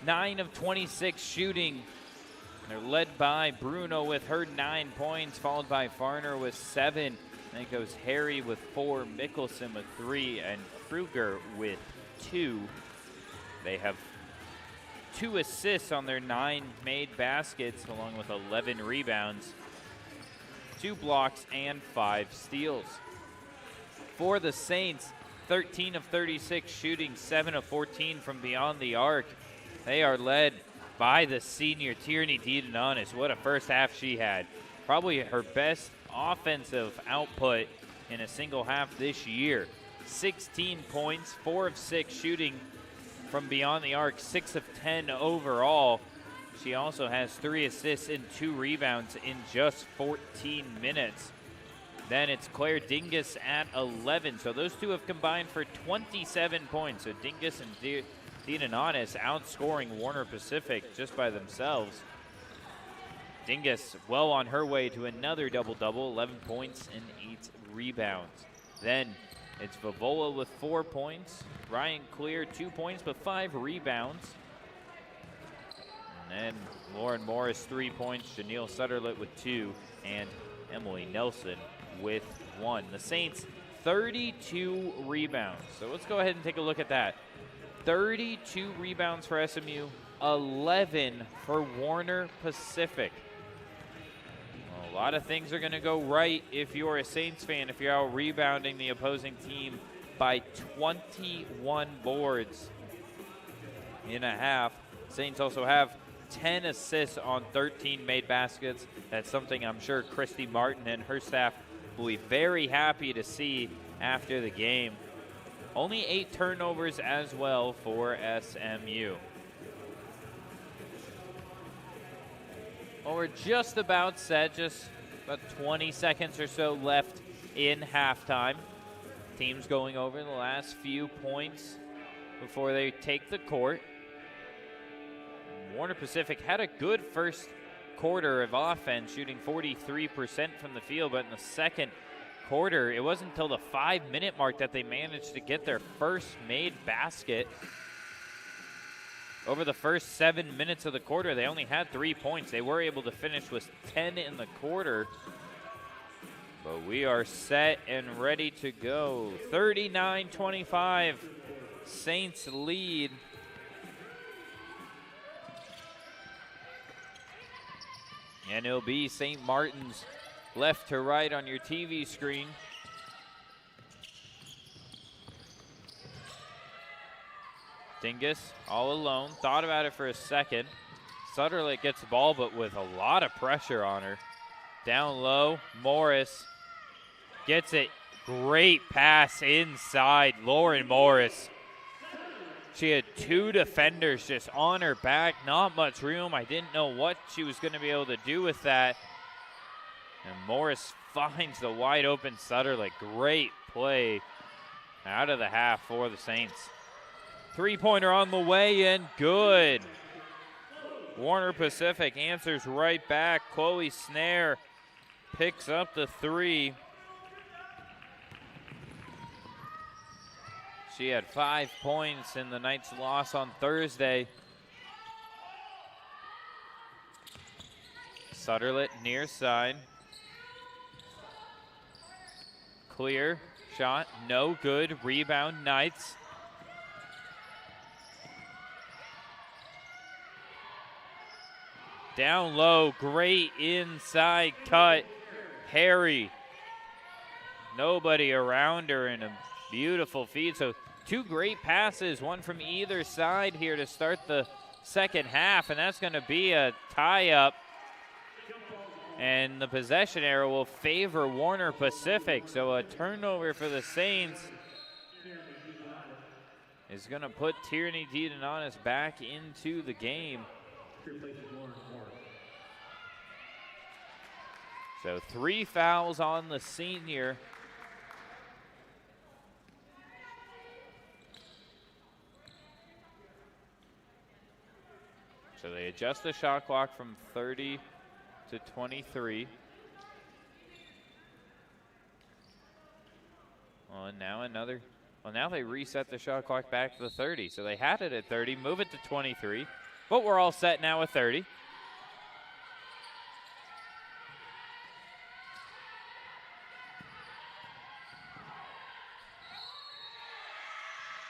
Speaker 1: 9 of 26 shooting. They're led by Bruno with her 9 points, followed by Farner with 7. Then goes Harry with 4, Mickelson with 3, and Kruger with 2. They have 2 assists on their 9 made baskets, along with 11 rebounds, 2 blocks, and 5 steals. For the Saints, 13 of 36 shooting, 7 of 14 from beyond the arc. They are led by the senior Tierney DeDonanis. What a first half she had. Probably her best offensive output in a single half this year. 16 points, 4 of 6 shooting from beyond the arc, 6 of 10 overall. She also has 3 assists and 2 rebounds in just 14 minutes. Then it's Claire Dingus at 11. So those two have combined for 27 points. So Dingus and DeDonanis outscoring Warner Pacific just by themselves. Dingus well on her way to another double-double, 11 points and 8 rebounds. Then it's Vavola with 4 points. Ryan Clear, 2 points, but 5 rebounds. And then Lauren Morris, 3 points. Janelle Sutterlet with 2. And Emily Nelson with 1. The Saints, 32 rebounds. So let's go ahead and take a look at that. 32 rebounds for SMU, 11 for Warner Pacific. A lot of things are going to go right if you're a Saints fan, if you're out rebounding the opposing team by 21 boards in a half. Saints also have 10 assists on 13 made baskets. That's something I'm sure Christy Martin and her staff will be very happy to see after the game. Only 8 turnovers as well for SMU. Well, we're just about set, just about 20 seconds or so left in halftime. Teams going over the last few points before they take the court. Warner Pacific had a good first quarter of offense, shooting 43% from the field, but in the second quarter, it wasn't until the 5-minute mark that they managed to get their first made basket. Over the first 7 minutes of the quarter, they only had 3 points. They were able to finish with 10 in the quarter. But we are set and ready to go. 39-25, Saints lead. And it'll be St. Martin's left to right on your TV screen. Dingus all alone, thought about it for a second. Sutterlet gets the ball, but with a lot of pressure on her. Down low, Morris gets it. Great pass inside, Lauren Morris. She had 2 defenders just on her back, not much room. I didn't know what she was going to be able to do with that. And Morris finds the wide open Sutterlet. Great play out of the half for the Saints. 3-pointer on the way and good. Warner Pacific answers right back. Chloe Snare picks up the 3. She had 5 points in the Knights' loss on Thursday. Sutterlet near side. Clear shot, no good. Rebound, Knights. Down low, great inside cut. Harry. Nobody around her in a beautiful feed. So 2 great passes, one from either side here to start the second half, and that's going to be a tie-up. And the possession arrow will favor Warner Pacific. So a turnover for the Saints is going to put Tierney DeDonanis back into the game. So 3 fouls on the senior. So they adjust the shot clock from 30 to 23. Well, and now they reset the shot clock back to the 30. So they had it at 30, move it to 23. But we're all set now at 30.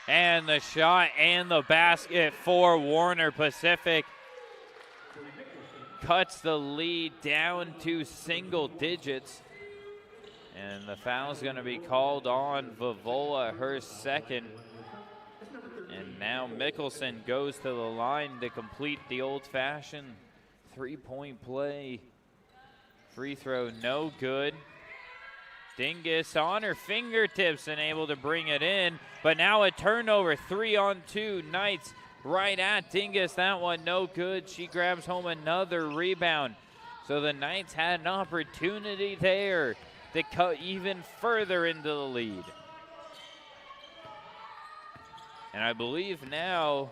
Speaker 1: And the shot and the basket for Warner Pacific cuts the lead down to single digits. And the foul's going to be called on Vivola, her second. And now Mickelson goes to the line to complete the old-fashioned three-point play. Free throw no good. Dingus on her fingertips and able to bring it in. But now a turnover, 3-on-2. Knights right at Dingus. That one no good. She grabs home another rebound. So the Knights had an opportunity there to cut even further into the lead. And I believe now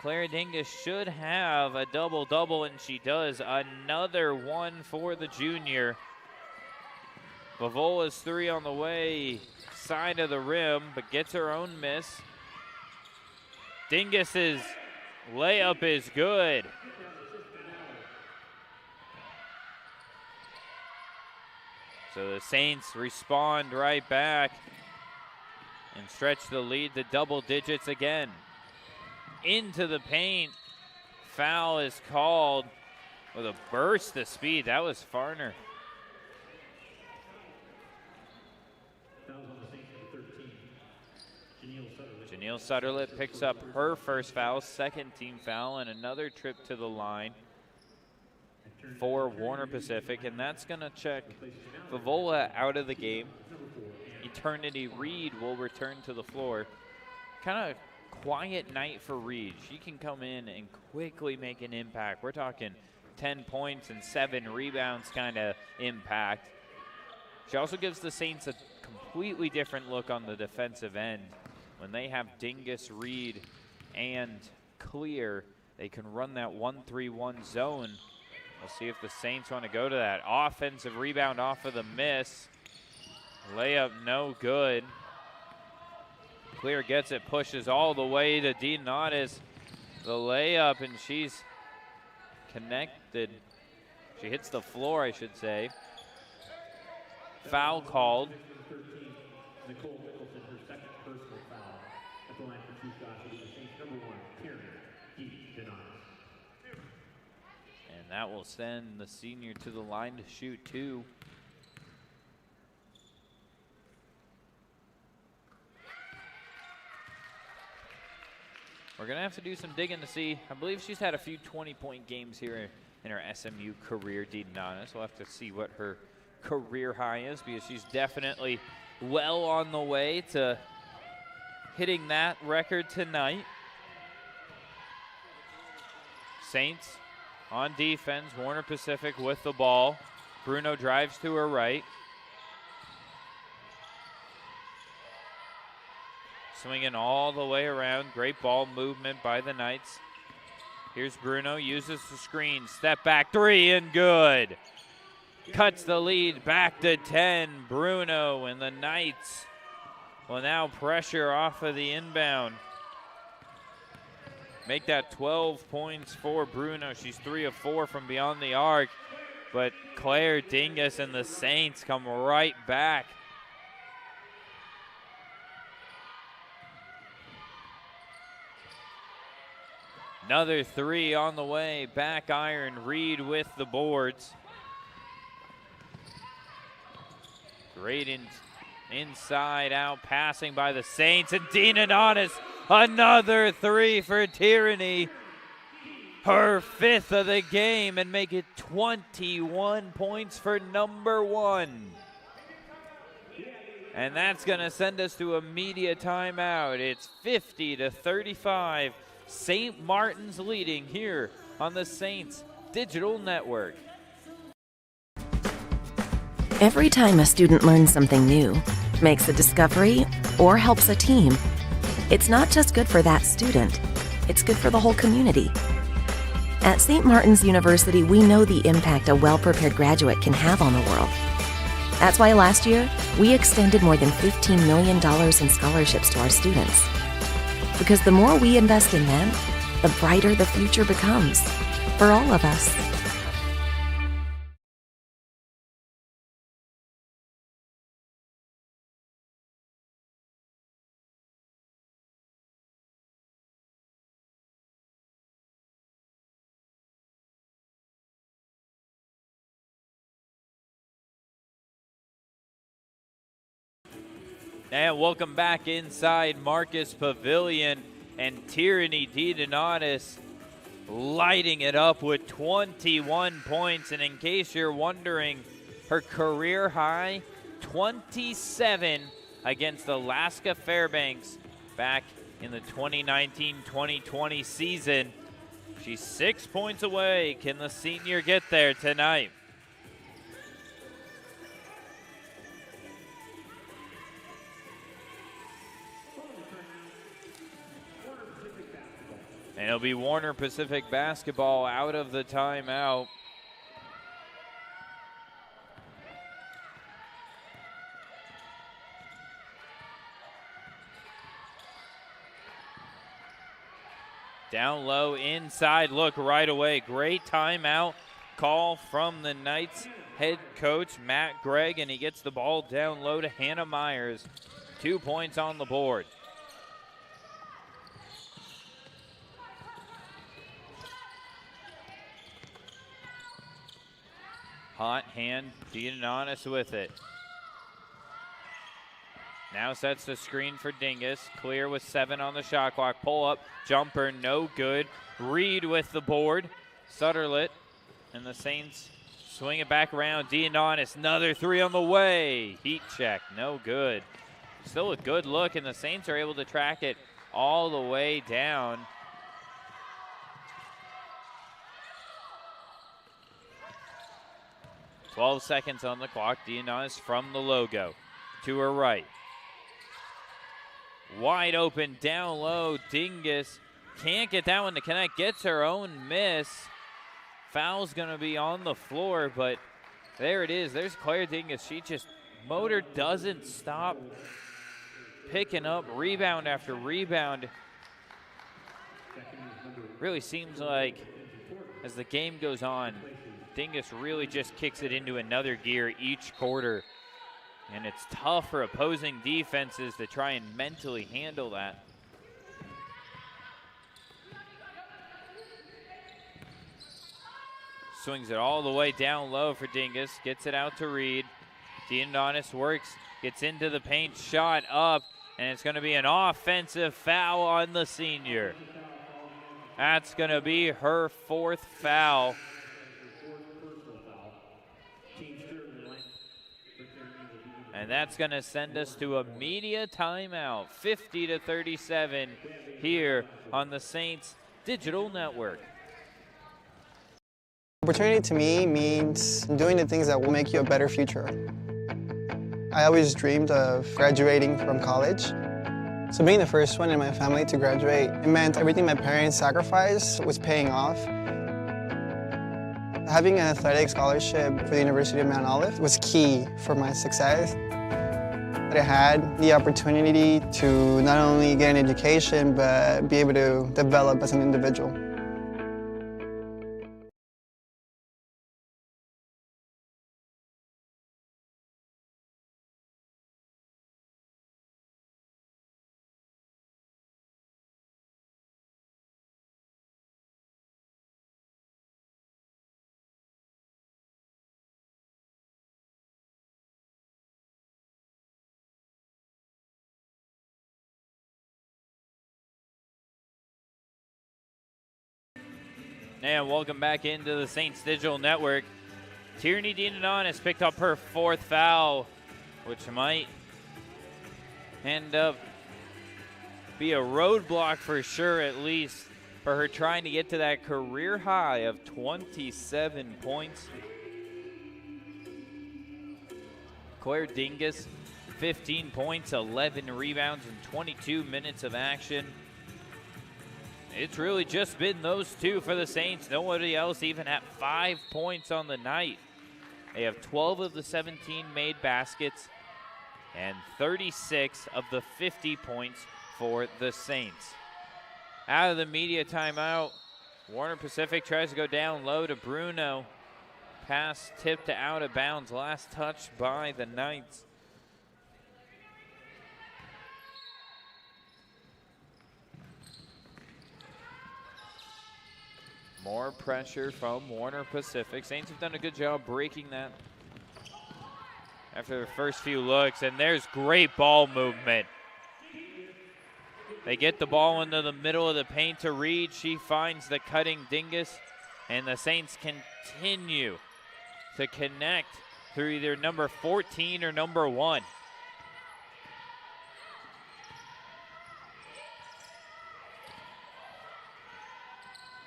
Speaker 1: Claire Dingus should have a double-double, and she does. Another one for the junior. Vivola's three on the way, side of the rim, but gets her own miss. Dingus's layup is good. So the Saints respond right back and stretch the lead to double digits again. Into the paint. Foul is called with a burst of speed. That was Farner. Janelle Sutterlet picks up her first foul, second team foul, and another trip to the line for Warner Pacific, and that's going to check Vivola out of the game. Eternity Reed will return to the floor. Kind of quiet night for Reed. She can come in and quickly make an impact. We're talking 10 points and 7 rebounds kind of impact. She also gives the Saints a completely different look on the defensive end. When they have Dingus, Reed, and Clear, they can run that 1-3-1 zone. We'll see if the Saints want to go to that. Offensive rebound off of the miss. Layup no good. Clear gets it, pushes all the way to Denatis. The layup, and she's connected. She hits the floor, I should say. Foul called. And that will send the senior to the line to shoot two. We're going to have to do some digging to see. I believe she's had a few 20-point games here in her SMU career, Denatis. We'll have to see what her career high is, because she's definitely well on the way to hitting that record tonight. Saints on defense. Warner Pacific with the ball. Bruno drives to her right. Swinging all the way around. Great ball movement by the Knights. Here's Bruno, uses the screen. Step back three and good. Cuts the lead back to 10. Bruno and the Knights will now pressure off of the inbound. Make that 12 points for Bruno. She's 3 of 4 from beyond the arc. But Claire Dingus and the Saints come right back. Another three on the way. Back iron. Reed with the boards. Great inside out passing by the Saints. And Denatis, another three for Tyranny. Her 5th of the game, and make it 21 points for number 1. And that's going to send us to a media timeout. It's 50-35. St. Martin's leading here on the Saints Digital Network.
Speaker 2: Every time a student learns something new, makes a discovery, or helps a team, it's not just good for that student, it's good for the whole community. At St. Martin's University, we know the impact a well-prepared graduate can have on the world. That's why last year, we extended more than $15 million in scholarships to our students. Because the more we invest in them, the brighter the future becomes for all of us.
Speaker 1: And welcome back inside Marcus Pavilion, and Tyranny DeDonatis lighting it up with 21 points. And in case you're wondering, her career high, 27 against Alaska Fairbanks back in the 2019-2020 season. She's 6 points away. Can the senior get there tonight? And it'll be Warner Pacific basketball out of the timeout. Down low, inside look right away. Great timeout call from the Knights head coach, Matt Gregg, and he gets the ball down low to Hannah Myers. 2 points on the board. Hot hand, DeDonatis with it. Now sets the screen for Dingus. Clear with 7 on the shot clock. Pull up, jumper, no good. Reed with the board. Sutterlet, and the Saints swing it back around. DeDonatis, another 3 on the way. Heat check, no good. Still a good look, and the Saints are able to track it all the way down. .12 seconds on the clock. DeDonatis from the logo to her right. Wide open, down low. Dingus can't get that one to connect. Gets her own miss. Foul's going to be on the floor, but there it is. There's Claire Dingus. She just, motor doesn't stop. Picking up rebound after rebound. Really seems like as the game goes on, Dingus really just kicks it into another gear each quarter. And it's tough for opposing defenses to try and mentally handle that. Swings it all the way down low for Dingus. Gets it out to Reed. DeDonatis works, gets into the paint, shot up, and it's going to be an offensive foul on the senior. That's going to be her 4th foul. And that's going to send us to a media timeout, 50-37 here on the Saints Digital Network.
Speaker 3: Opportunity to me means doing the things that will make you a better future. I always dreamed of graduating from college. So being the first one in my family to graduate, it meant everything my parents sacrificed was paying off. Having an athletic scholarship for the University of Mount Olive was key for my success. I had the opportunity to not only get an education, but be able to develop as an individual.
Speaker 1: And welcome back into the Saints Digital Network. Tyranny DeDonatis picked up her 4th foul, which might end up be a roadblock for sure, at least for her trying to get to that career high of 27 points. Claire Dingus, 15 points, 11 rebounds, and 22 minutes of action. It's really just been those two for the Saints. Nobody else even at 5 points on the night. They have 12 of the 17 made baskets and 36 of the 50 points for the Saints. Out of the media timeout, Warner Pacific tries to go down low to Bruno. Pass tipped to out of bounds. Last touch by the Knights. More pressure from Warner Pacific. Saints have done a good job breaking that after the first few looks, and there's great ball movement. They get the ball into the middle of the paint to Reed. She finds the cutting Dingus, and the Saints continue to connect through either number 14 or number 1.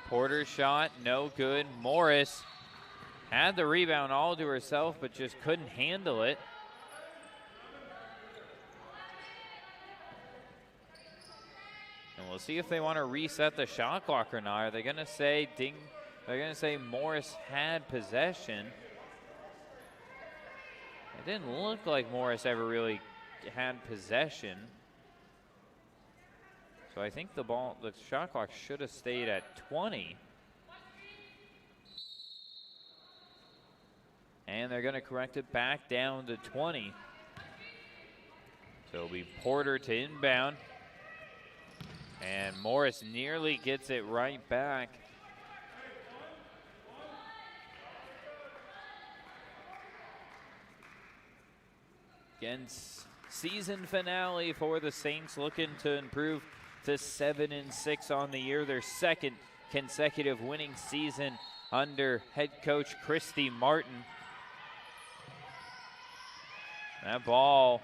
Speaker 1: Porter's shot, no good. Morris had the rebound all to herself, but just couldn't handle it. And we'll see if they want to reset the shot clock or not. Are they going to say they're going to say Morris had possession? It didn't look like Morris ever really had possession. So I think the shot clock should have stayed at 20. And they're going to correct it back down to 20. So it'll be Porter to inbound. And Morris nearly gets it right back. Against season finale for the Saints, looking to improve to 7-6 on the year, their second consecutive winning season under head coach Christy Martin. That ball,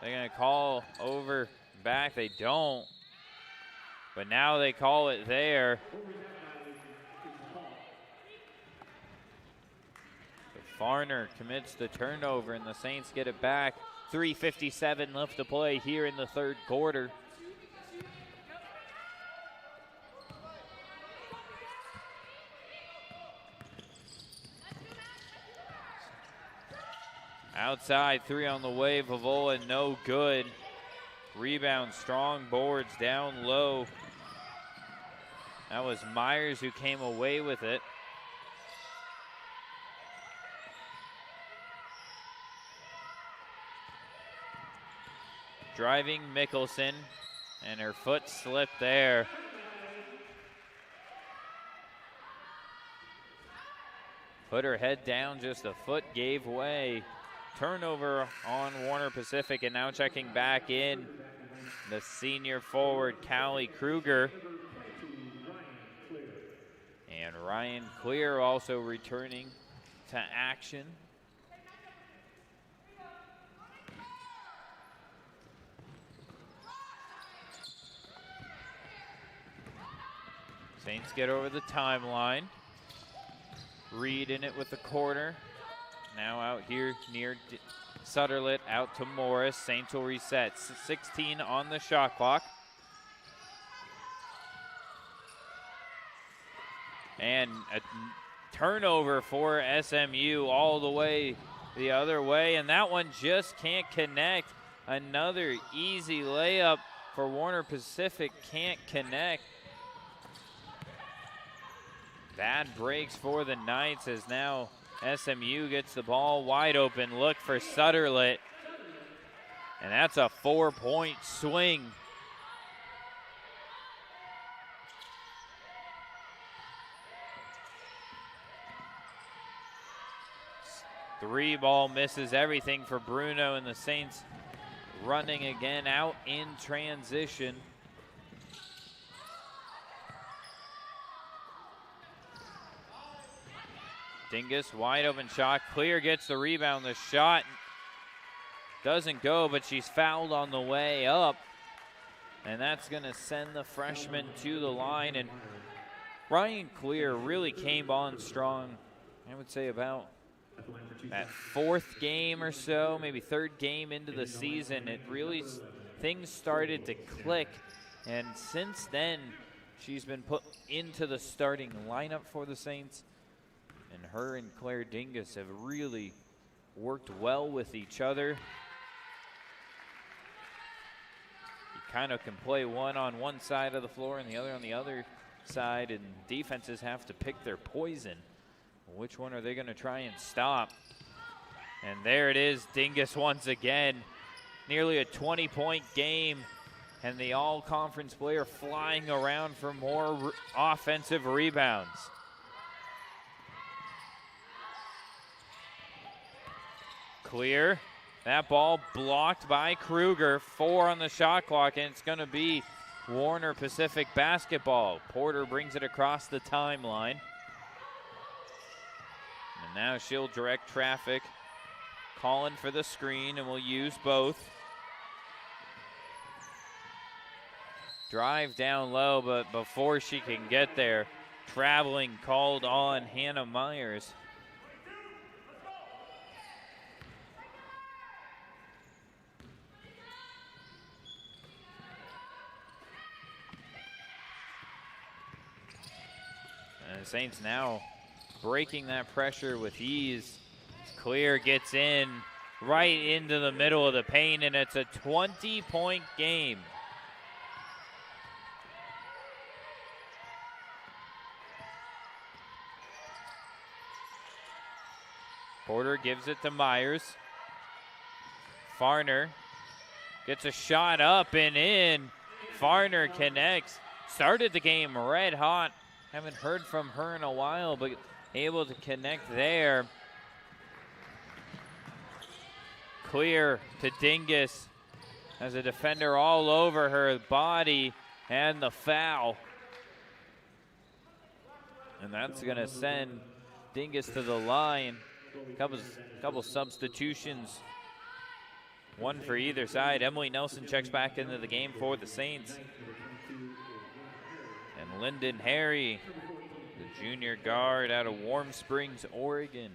Speaker 1: they're going to call over back. They don't, but now they call it there. Farner commits the turnover, and the Saints get it back. 3:57 left to play here in the third quarter. Outside three on the way, Vavola no good. Rebound, strong boards down low. That was Myers who came away with it. Driving Mickelson, and her foot slipped there. Put her head down, just a foot gave way. Turnover on Warner Pacific, and now checking back in, the senior forward, Callie Kruger. And Ryan Clear also returning to action. Saints get over the timeline. Reed in it with the corner. Now out here near Sutterlet, out to Morris. Saints will reset. 16 on the shot clock. And a turnover for SMU all the way the other way. And that one just can't connect. Another easy layup for Warner Pacific. Can't connect. Bad breaks for the Knights as now SMU gets the ball wide open. Look for Sutterlet. And that's a 4-point swing. Three ball misses everything for Bruno, and the Saints running again out in transition. Dingus, wide open shot. Clear gets the rebound. The shot doesn't go, but she's fouled on the way up. And that's going to send the freshman to the line. And Ryan Clear really came on strong, I would say about that fourth game or so, maybe third game into the season. It really, things started to click. And since then, She's been put into the starting lineup for the Saints, and her and Claire Dingus have really worked well with each other. You kind of can play one on one side of the floor and the other on the other side, and defenses have to pick their poison. Which one are they going to try and stop? And there it is, Dingus once again. Nearly a 20-point game, and the all-conference player flying around for more offensive rebounds. Clear. That ball blocked by Kruger. 4 on the shot clock, and it's going to be Warner Pacific basketball. Porter brings it across the timeline. And now she'll direct traffic. Calling for the screen, and we'll use both. Drive down low, but before she can get there, traveling called on Hannah Myers. And the Saints now breaking that pressure with ease. Clear gets in right into the middle of the paint, and it's a 20-point game. Porter gives it to Myers. Farner gets a shot up and in. Farner connects. Started the game red hot. Haven't heard from her in a while, but able to connect there. Clear to Dingus. Has a defender all over her body, and the foul. And that's going to send Dingus to the line. Couple substitutions, one for either side. Emily Nelson checks back into the game for the Saints. And Lyndon Harry, the junior guard out of Warm Springs, Oregon,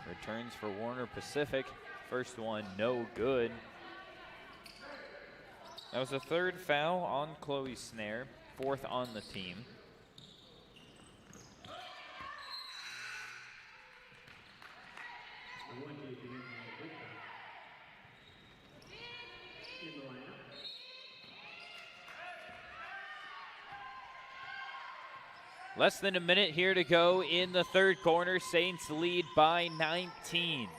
Speaker 1: returns for Warner Pacific. First one, no good. That was the 3rd foul on Chloe Snare, 4th on the team. Less than a minute here to go in the 3rd quarter. Saints lead by 19.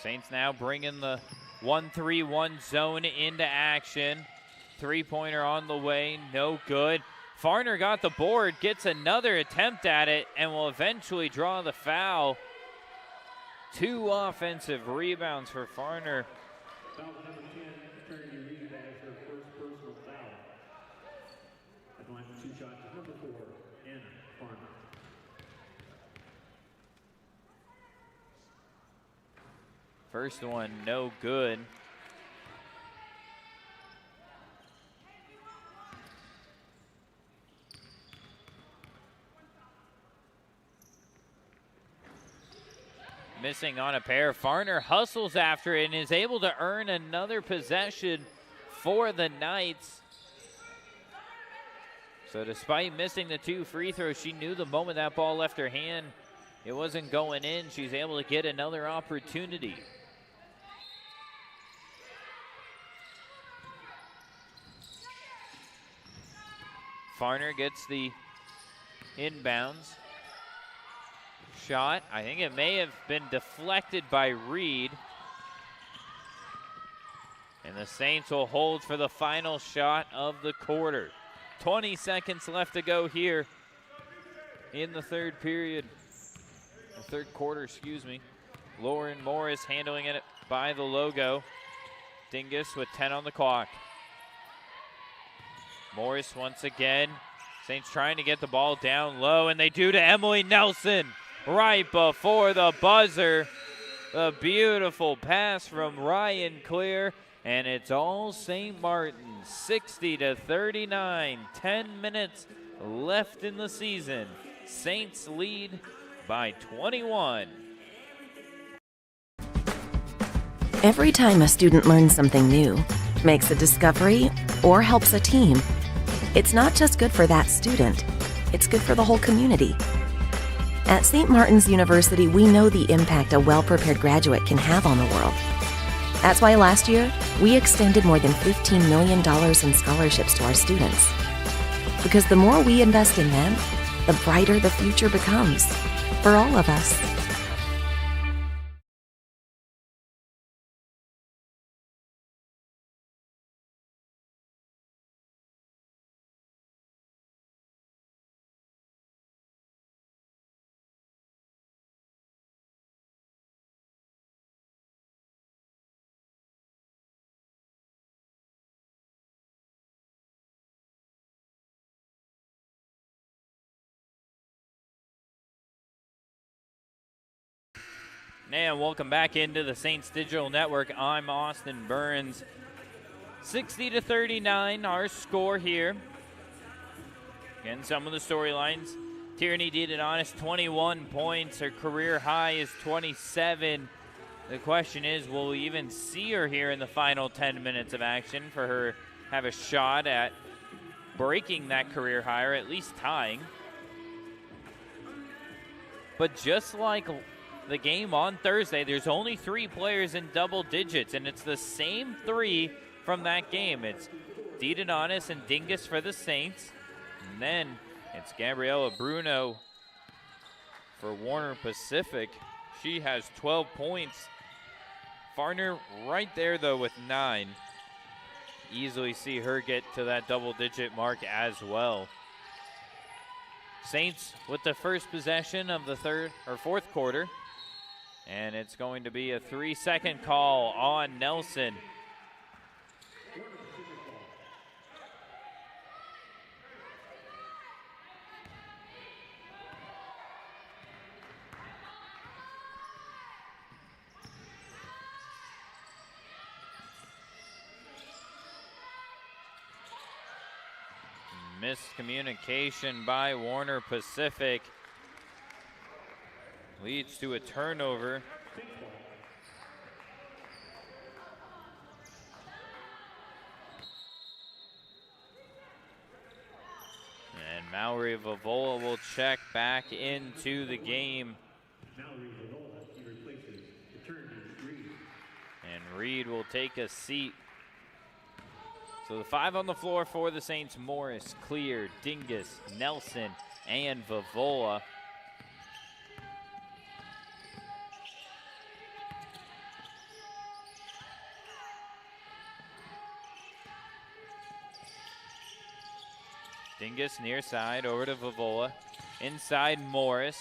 Speaker 1: Saints now bringing the 1-3-1 zone into action. 3-pointer on the way, no good. Farner got the board, gets another attempt at it, and will eventually draw the foul. 2 offensive rebounds for Farner.
Speaker 4: Foul number 10, Trinity Reed has her first personal foul. At the line for 2 shots, number 4, Anna Farner.
Speaker 1: First one, no good. Missing on a pair. Farner hustles after it and is able to earn another possession for the Knights. So despite missing the 2 free throws, she knew the moment that ball left her hand, it wasn't going in. She's able to get another opportunity. Farner gets the inbounds. Shot, I think it may have been deflected by Reed. And the Saints will hold for the final shot of the quarter. 20 seconds left to go here in the 3rd period. The 3rd quarter, excuse me. Lauren Morris handling it by the logo. Dingus with 10 on the clock. Morris once again. Saints trying to get the ball down low, and they do to Emily Nelson. Right before the buzzer, a beautiful pass from Ryan Clear, and it's all St. Martin, 60-39, 10 minutes left in the season. Saints lead by 21.
Speaker 2: Every time a student learns something new, makes a discovery, or helps a team, it's not just good for that student, it's good for the whole community. At St. Martin's University, we know the impact a well-prepared graduate can have on the world. That's why last year, we extended more than $15 million in scholarships to our students. Because the more we invest in them, the brighter the future becomes for all of us.
Speaker 1: And welcome back into the Saints Digital Network. I'm Austin Burns. 60-39, our score here. Again, some of the storylines. Tierney did it honest, 21 points. Her career high is 27. The question is, will we even see her here in the final 10 minutes of action for her have a shot at breaking that career high, or at least tying? But just like the game on Thursday, there's only 3 players in double digits, and it's the same 3 from that game. It's Didadonis and Dingus for the Saints, and then it's Gabriella Bruno for Warner Pacific. She has 12 points. Farner right there, though, with 9. Easily see her get to that double-digit mark as well. Saints with the first possession of the fourth quarter. And it's going to be a 3-second call on Nelson. Miscommunication by Warner Pacific leads to a turnover. And Mallory Vavola will check back into the game. And Reed will take a seat. So the 5 on the floor for the Saints: Morris, Clear, Dingus, Nelson, and Vavola. Dingus near side, over to Vavola. Inside Morris.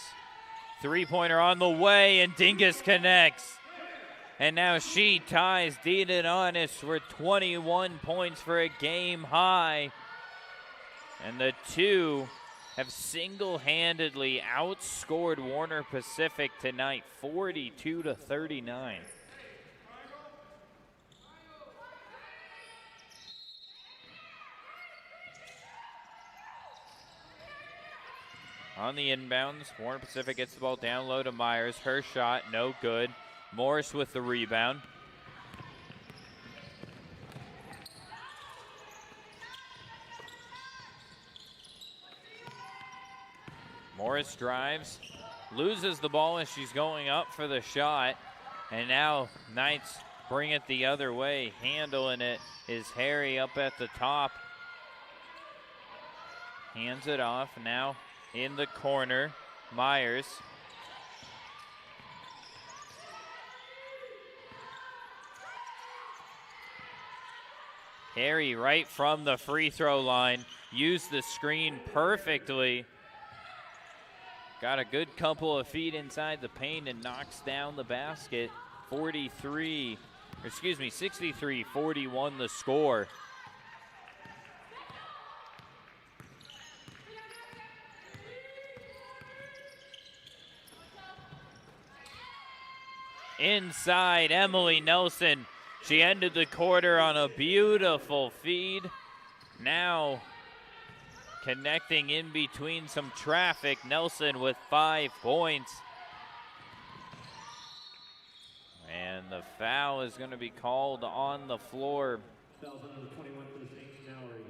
Speaker 1: 3-pointer on the way, and Dingus connects. And now she ties Didadonis for 21 points for a game high. And the 2 have single-handedly outscored Warner Pacific tonight, 42-39. On the inbounds, Warner Pacific gets the ball down low to Myers. Her shot, no good. Morris with the rebound. Morris drives, loses the ball as she's going up for the shot. And now Knights bring it the other way. Handling it is Harry up at the top. Hands it off now. In the corner, Myers. Harry right from the free throw line. Used the screen perfectly. Got a good couple of feet inside the paint and knocks down the basket. 63-41 the score. Inside, Emily Nelson. She ended the quarter on a beautiful feed. Now connecting in between some traffic. Nelson with 5 points. And the foul is going to be called on the floor.
Speaker 4: Fouls on number 21 for the Saints, Mallory.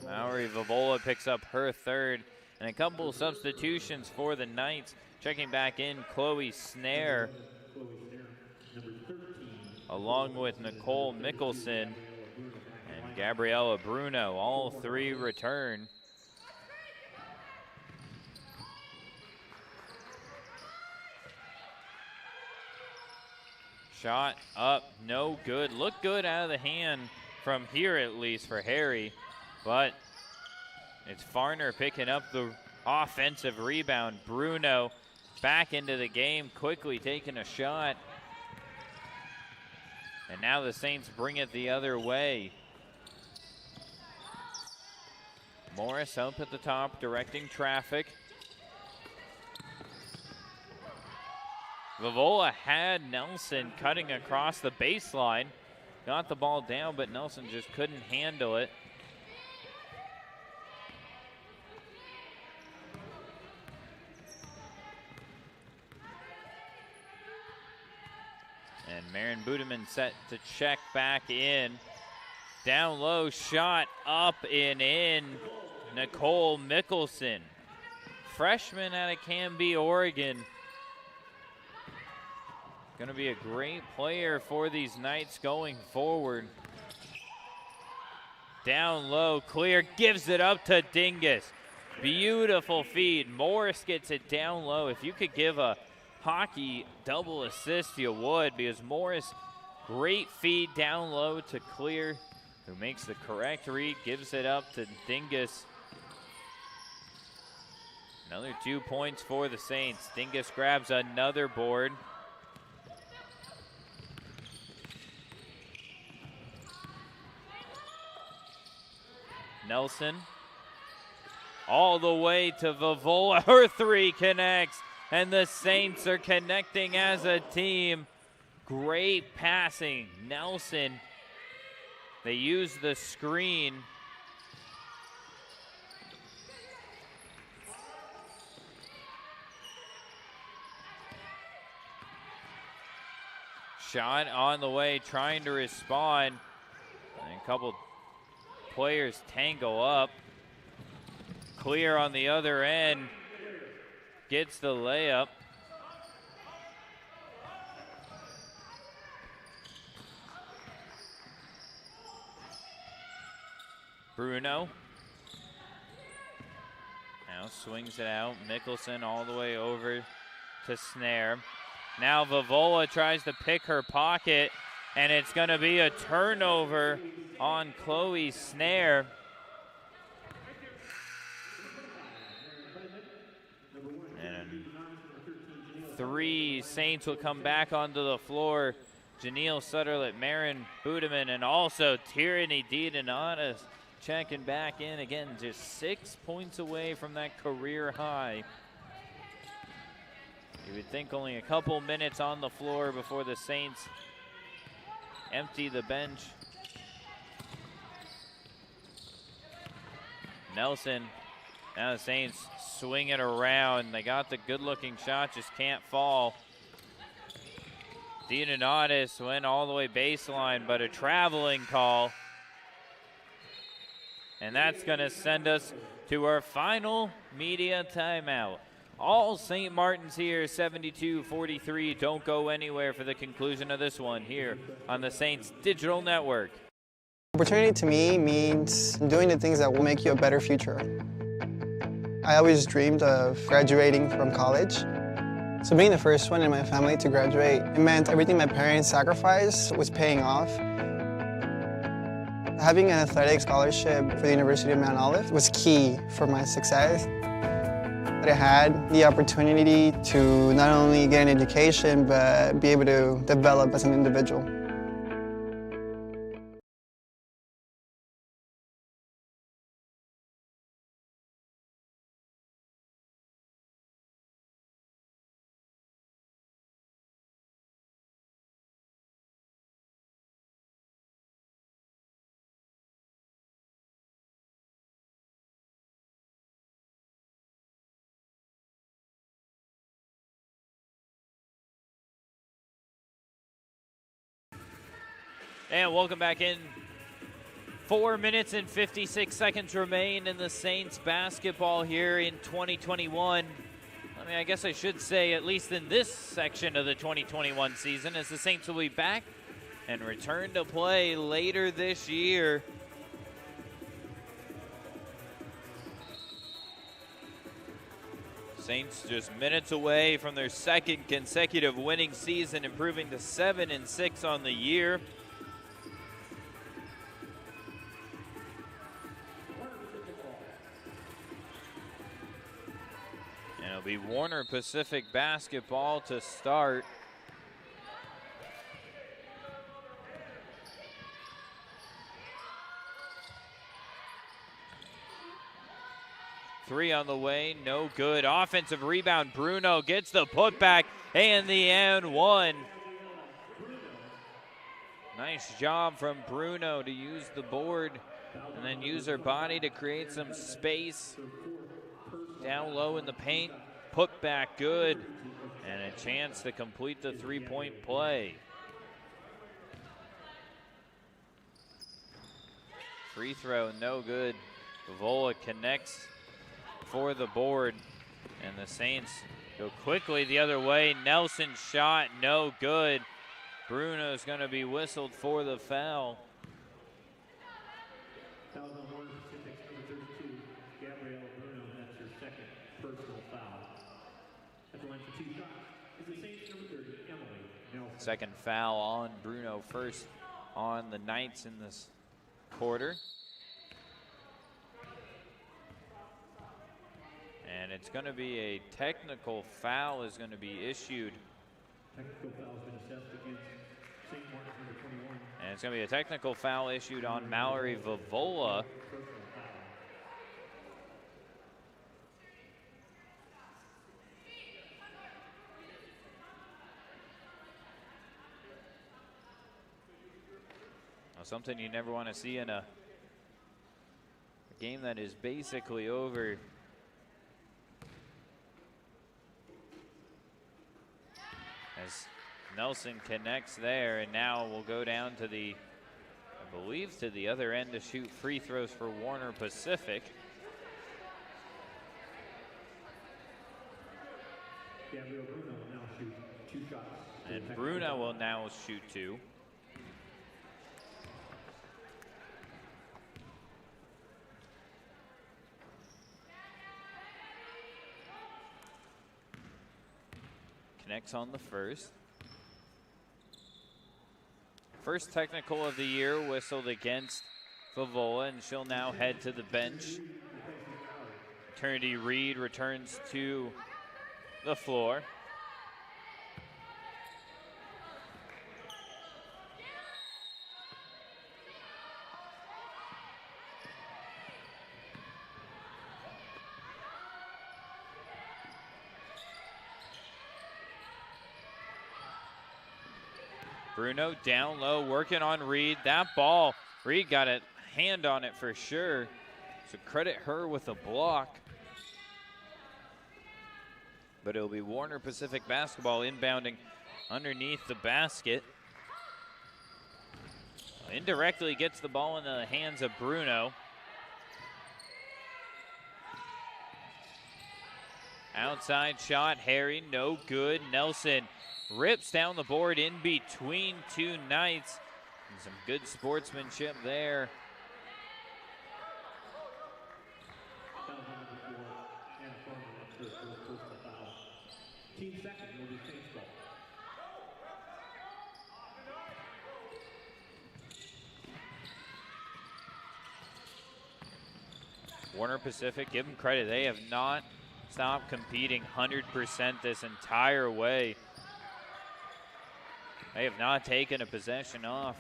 Speaker 1: Mallory Vavola picks up her third, and a couple substitutions for the Knights. Checking back in, Chloe Snare,
Speaker 4: Number 13.
Speaker 1: along with Nicole Mickelson and Gabriella Bruno. All three return. Shot up, no good. Looked good out of the hand from here, at least for Harry, but it's Farner picking up the offensive rebound. Bruno back into the game, quickly taking a shot. And now the Saints bring it the other way. Morris up at the top, directing traffic. Vavola had Nelson cutting across the baseline. Got the ball down, but Nelson just couldn't handle it. And Marin Budeman set to check back in. Down low, shot up and in. Nicole Mickelson, freshman out of Canby, Oregon. Going to be a great player for these Knights going forward. Down low, clear, gives it up to Dingus. Beautiful feed. Morris gets it down low. If you could give a hockey double assist, you would, because Morris, great feed down low to Clear, who makes the correct read, gives it up to Dingus. Another 2 points for the Saints. Dingus grabs another board. Nelson all the way to Vavola. Her three connects, and the Saints are connecting as a team. Great passing. Nelson, they use the screen. Shot on the way, trying to respond. And a couple players tangle up. Clear on the other end, gets the layup. Bruno now swings it out. Mickelson all the way over to Snare. Now Vavola tries to pick her pocket, and it's going to be a turnover on Chloe Snare. And 3 Saints will come back onto the floor. Janelle Sutterlet, Marin Budeman, and also Tyranny DiDonatis checking back in again, just 6 points away from that career high. You would think only a couple minutes on the floor before the Saints empty the bench. Nelson, now the Saints swing it around. They got the good-looking shot, just can't fall. DiDonatis went all the way baseline, but a traveling call. And that's gonna send us to our final media timeout. All St. Martin's here, 72-43. Don't go anywhere for the conclusion of this one here on the Saints Digital Network.
Speaker 3: Opportunity to me means doing the things that will make you a better future. I always dreamed of graduating from college. So being the first one in my family to graduate, it meant everything my parents sacrificed was paying off. Having an athletic scholarship for the University of Mount Olive was key for my success. I had the opportunity to not only get an education, but be able to develop as an individual.
Speaker 1: And welcome back in 4 minutes and 56 seconds remain in the Saints basketball here in 2021. I mean, I guess I should say at least in this section of the 2021 season, as the Saints will be back and return to play later this year. Saints just minutes away from their second consecutive winning season, improving to 7-6 on the year. And it'll be Warner Pacific basketball to start. Three on the way, no good. Offensive rebound, Bruno gets the putback and the and one. Nice job from Bruno to use the board and then use her body to create some space. Down low in the paint, putback good, and a chance to complete the three-point play. Free throw, no good. Vola connects for the board, and the Saints go quickly the other way. Nelson's shot, no good. Bruno's going to be whistled for the foul.
Speaker 4: Foul on Warner Pacific, number 32, Gabrielle Bruno. That's her second personal foul. At the line for two shots is the Saints number 30, Emily Nelson.
Speaker 1: Second foul on Bruno, first on the Knights in this quarter. And it's going to be a technical foul is going to be issued.
Speaker 4: Technical foul has been assessed against St. Martin's number 21.
Speaker 1: And it's going to be a technical foul issued on Mallory Vavola. Well, something you never want to see in a game that is basically over. As Nelson connects there, and now we'll go down to the, I believe, to the other end to shoot free throws for Warner Pacific.
Speaker 4: Gabrielle Bruno will now shoot two shots.
Speaker 1: And Bruno will now shoot two. Connects on the first. First technical of the year whistled against Vavola, and she'll now head to the bench. Eternity Reed returns to the floor. Bruno down low, working on Reed. That ball, Reed got a hand on it for sure. So credit her with a block. But it'll be Warner Pacific basketball inbounding underneath the basket. Indirectly gets the ball in the hands of Bruno. Outside shot, Harry, no good. Nelson rips down the board in between two Knights. And some good sportsmanship there.
Speaker 4: Team second will be Saints ball.
Speaker 1: Warner Pacific, give them credit. They have not stopped competing 100% this entire way. They have not taken a possession off.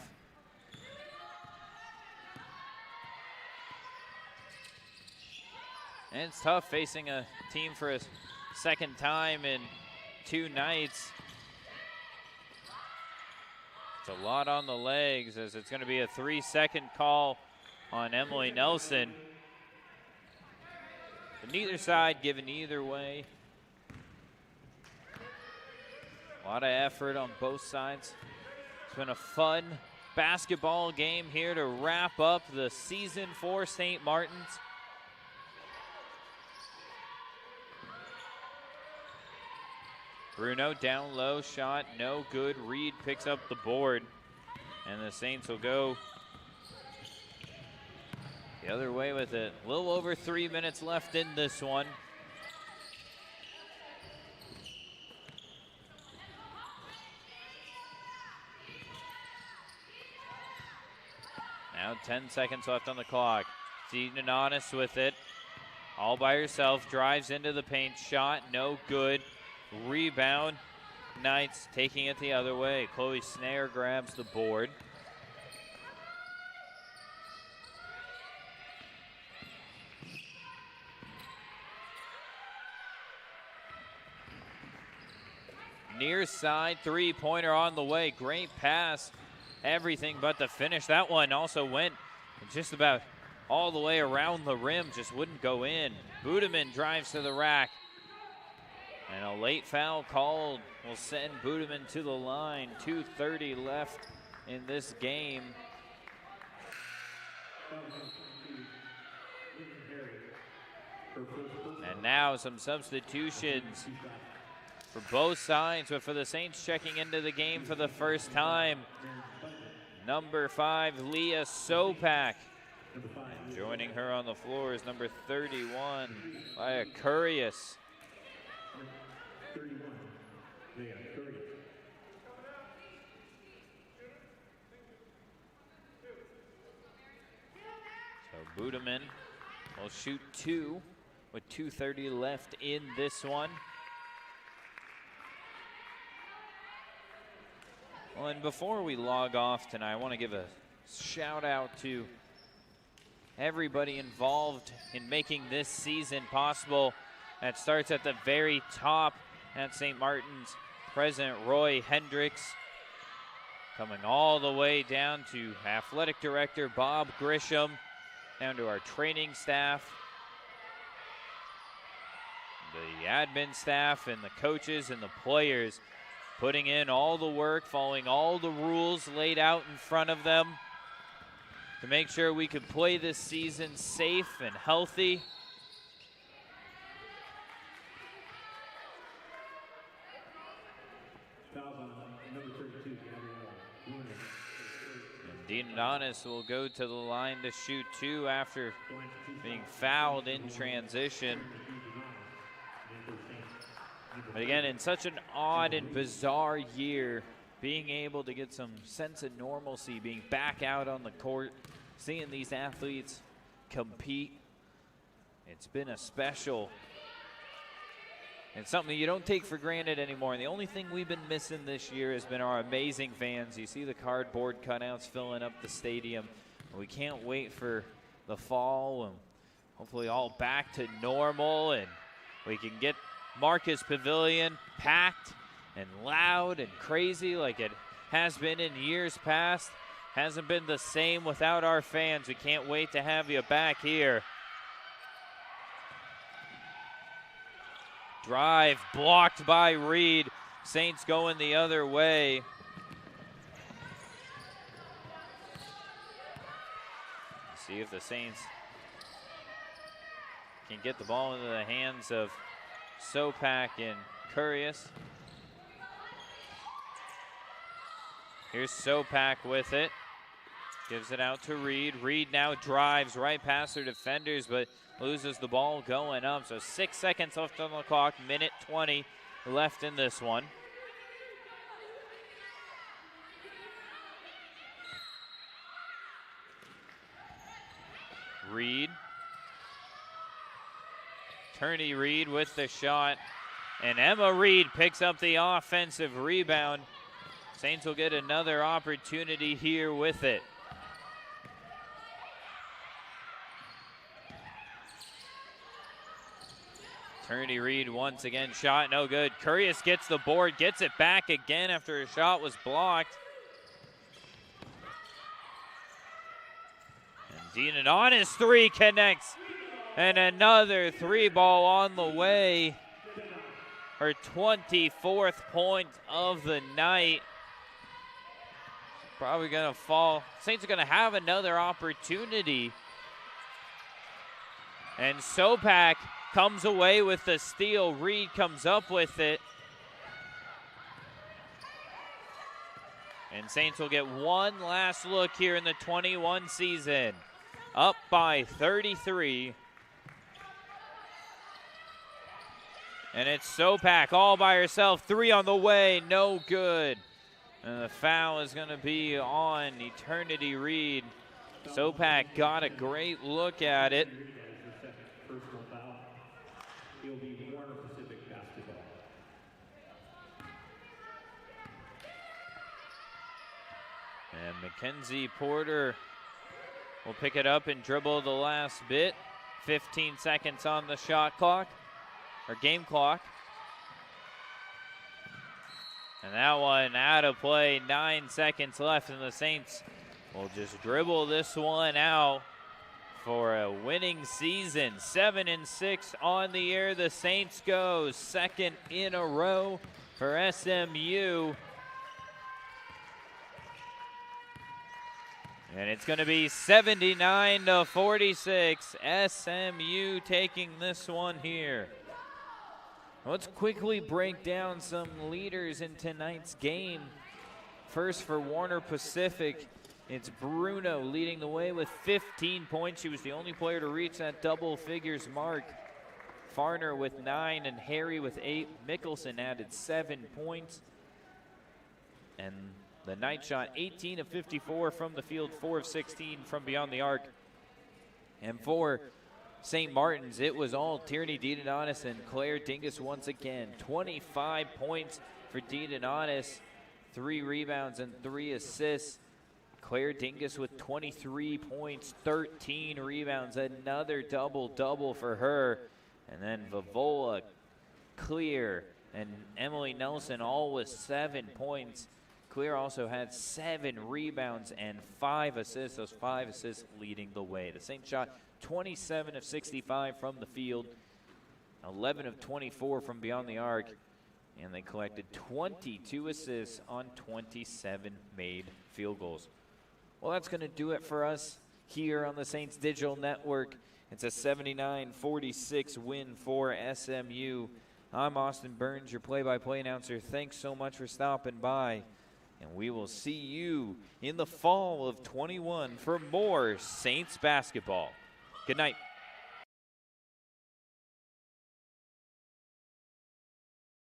Speaker 1: And it's tough facing a team for a second time in two nights. It's a lot on the legs, as it's going to be a 3-second call on Emily Nelson. But neither side given either way. A lot of effort on both sides. It's been a fun basketball game here to wrap up the season for St. Martin's. Bruno down low, shot no good. Reed picks up the board, and the Saints will go the other way with it. A little over 3 minutes left in this one. Now 10 seconds left on the clock. Deanonis with it. All by herself, drives into the paint, shot no good. Rebound, Knights taking it the other way. Chloe Snare grabs the board. Near side three-pointer on the way. Great pass. Everything but the finish. That one also went just about all the way around the rim. Just wouldn't go in. Budeman drives to the rack. And a late foul called will send Budeman to the line. 2:30 left in this game. And now some substitutions for both sides, but for the Saints checking into the game for the first time. Number 5, Leah Sopak. And joining her on the floor is number 31, Leah Curious. So Budeman will shoot 2 with 2:30 left in this one. Well, and before we log off tonight, I want to give a shout out to everybody involved in making this season possible. That starts at the very top at St. Martin's. President Roy Hendricks, coming all the way down to Athletic Director Bob Grisham, down to our training staff, the admin staff and the coaches and the players, putting in all the work, following all the rules laid out in front of them to make sure we could play this season safe and healthy. Deanonis will go to the line to shoot 2 after being fouled in transition. But again, in such an odd and bizarre year, being able to get some sense of normalcy, being back out on the court, seeing these athletes compete, it's been a special and something you don't take for granted anymore. And the only thing we've been missing this year has been our amazing fans. You see the cardboard cutouts filling up the stadium. And we can't wait for the fall and hopefully all back to normal, and we can get Marcus Pavilion packed and loud and crazy like it has been in years past. Hasn't been the same without our fans. We can't wait to have you back here. Drive blocked by Reed. Saints going the other way. See if the Saints can get the ball into the hands of Sopak and Curious. Here's Sopak with it. Gives it out to Reed. Reed now drives right past her defenders, but loses the ball going up. So 6 seconds left on the clock, minute 20 left in this one. Reed. Turney Reed with the shot. And Emma Reed picks up the offensive rebound. Saints will get another opportunity here with it. Turney Reed once again, shot no good. Curious gets the board, gets it back again after a shot was blocked. And Deanonis 3 connects. And another 3 ball on the way. Her 24th point of the night. Probably going to fall. Saints are going to have another opportunity. And Sopak comes away with the steal. Reed comes up with it. And Saints will get one last look here in the 21 season. Up by 33. And it's Sopak all by herself. 3 on the way, no good. And the foul is going to be on Eternity Reed. Sopak got a great look at it.
Speaker 4: Personal foul. It'll be Warner Pacific basketball.
Speaker 1: And Mackenzie Porter will pick it up and dribble the last bit. 15 seconds on the shot clock, or game clock. And that one out of play, 9 seconds left, and the Saints will just dribble this one out for a winning season. 7-6 on the year. The Saints go second in a row for SMU. And it's going to be 79-46. SMU taking this one here. Let's quickly break down some leaders in tonight's game. First for Warner Pacific, it's Bruno leading the way with 15 points. She was the only player to reach that double figures mark. Farner with 9 and Harry with 8. Mickelson added 7 points. And the night shot, 18 of 54 from the field, 4 of 16 from beyond the arc. And for St. Martin's, it was all Tierney DeDonatis and Claire Dingus once again. 25 points for DeDonatis, 3 rebounds and 3 assists. Claire Dingus with 23 points, 13 rebounds, another double-double for her. And then Vivola, Clear, and Emily Nelson all with 7 points. Clear also had 7 rebounds and 5 assists, those 5 assists leading the way. The Saints shot 27 of 65 from the field, 11 of 24 from beyond the arc, and they collected 22 assists on 27 made field goals. Well, that's going to do it for us here on the Saints Digital Network. It's a 79-46 win for SMU. I'm Austin Burns, your play-by-play announcer. Thanks so much for stopping by. And we will see you in the fall of 21 for more Saints basketball. Good night.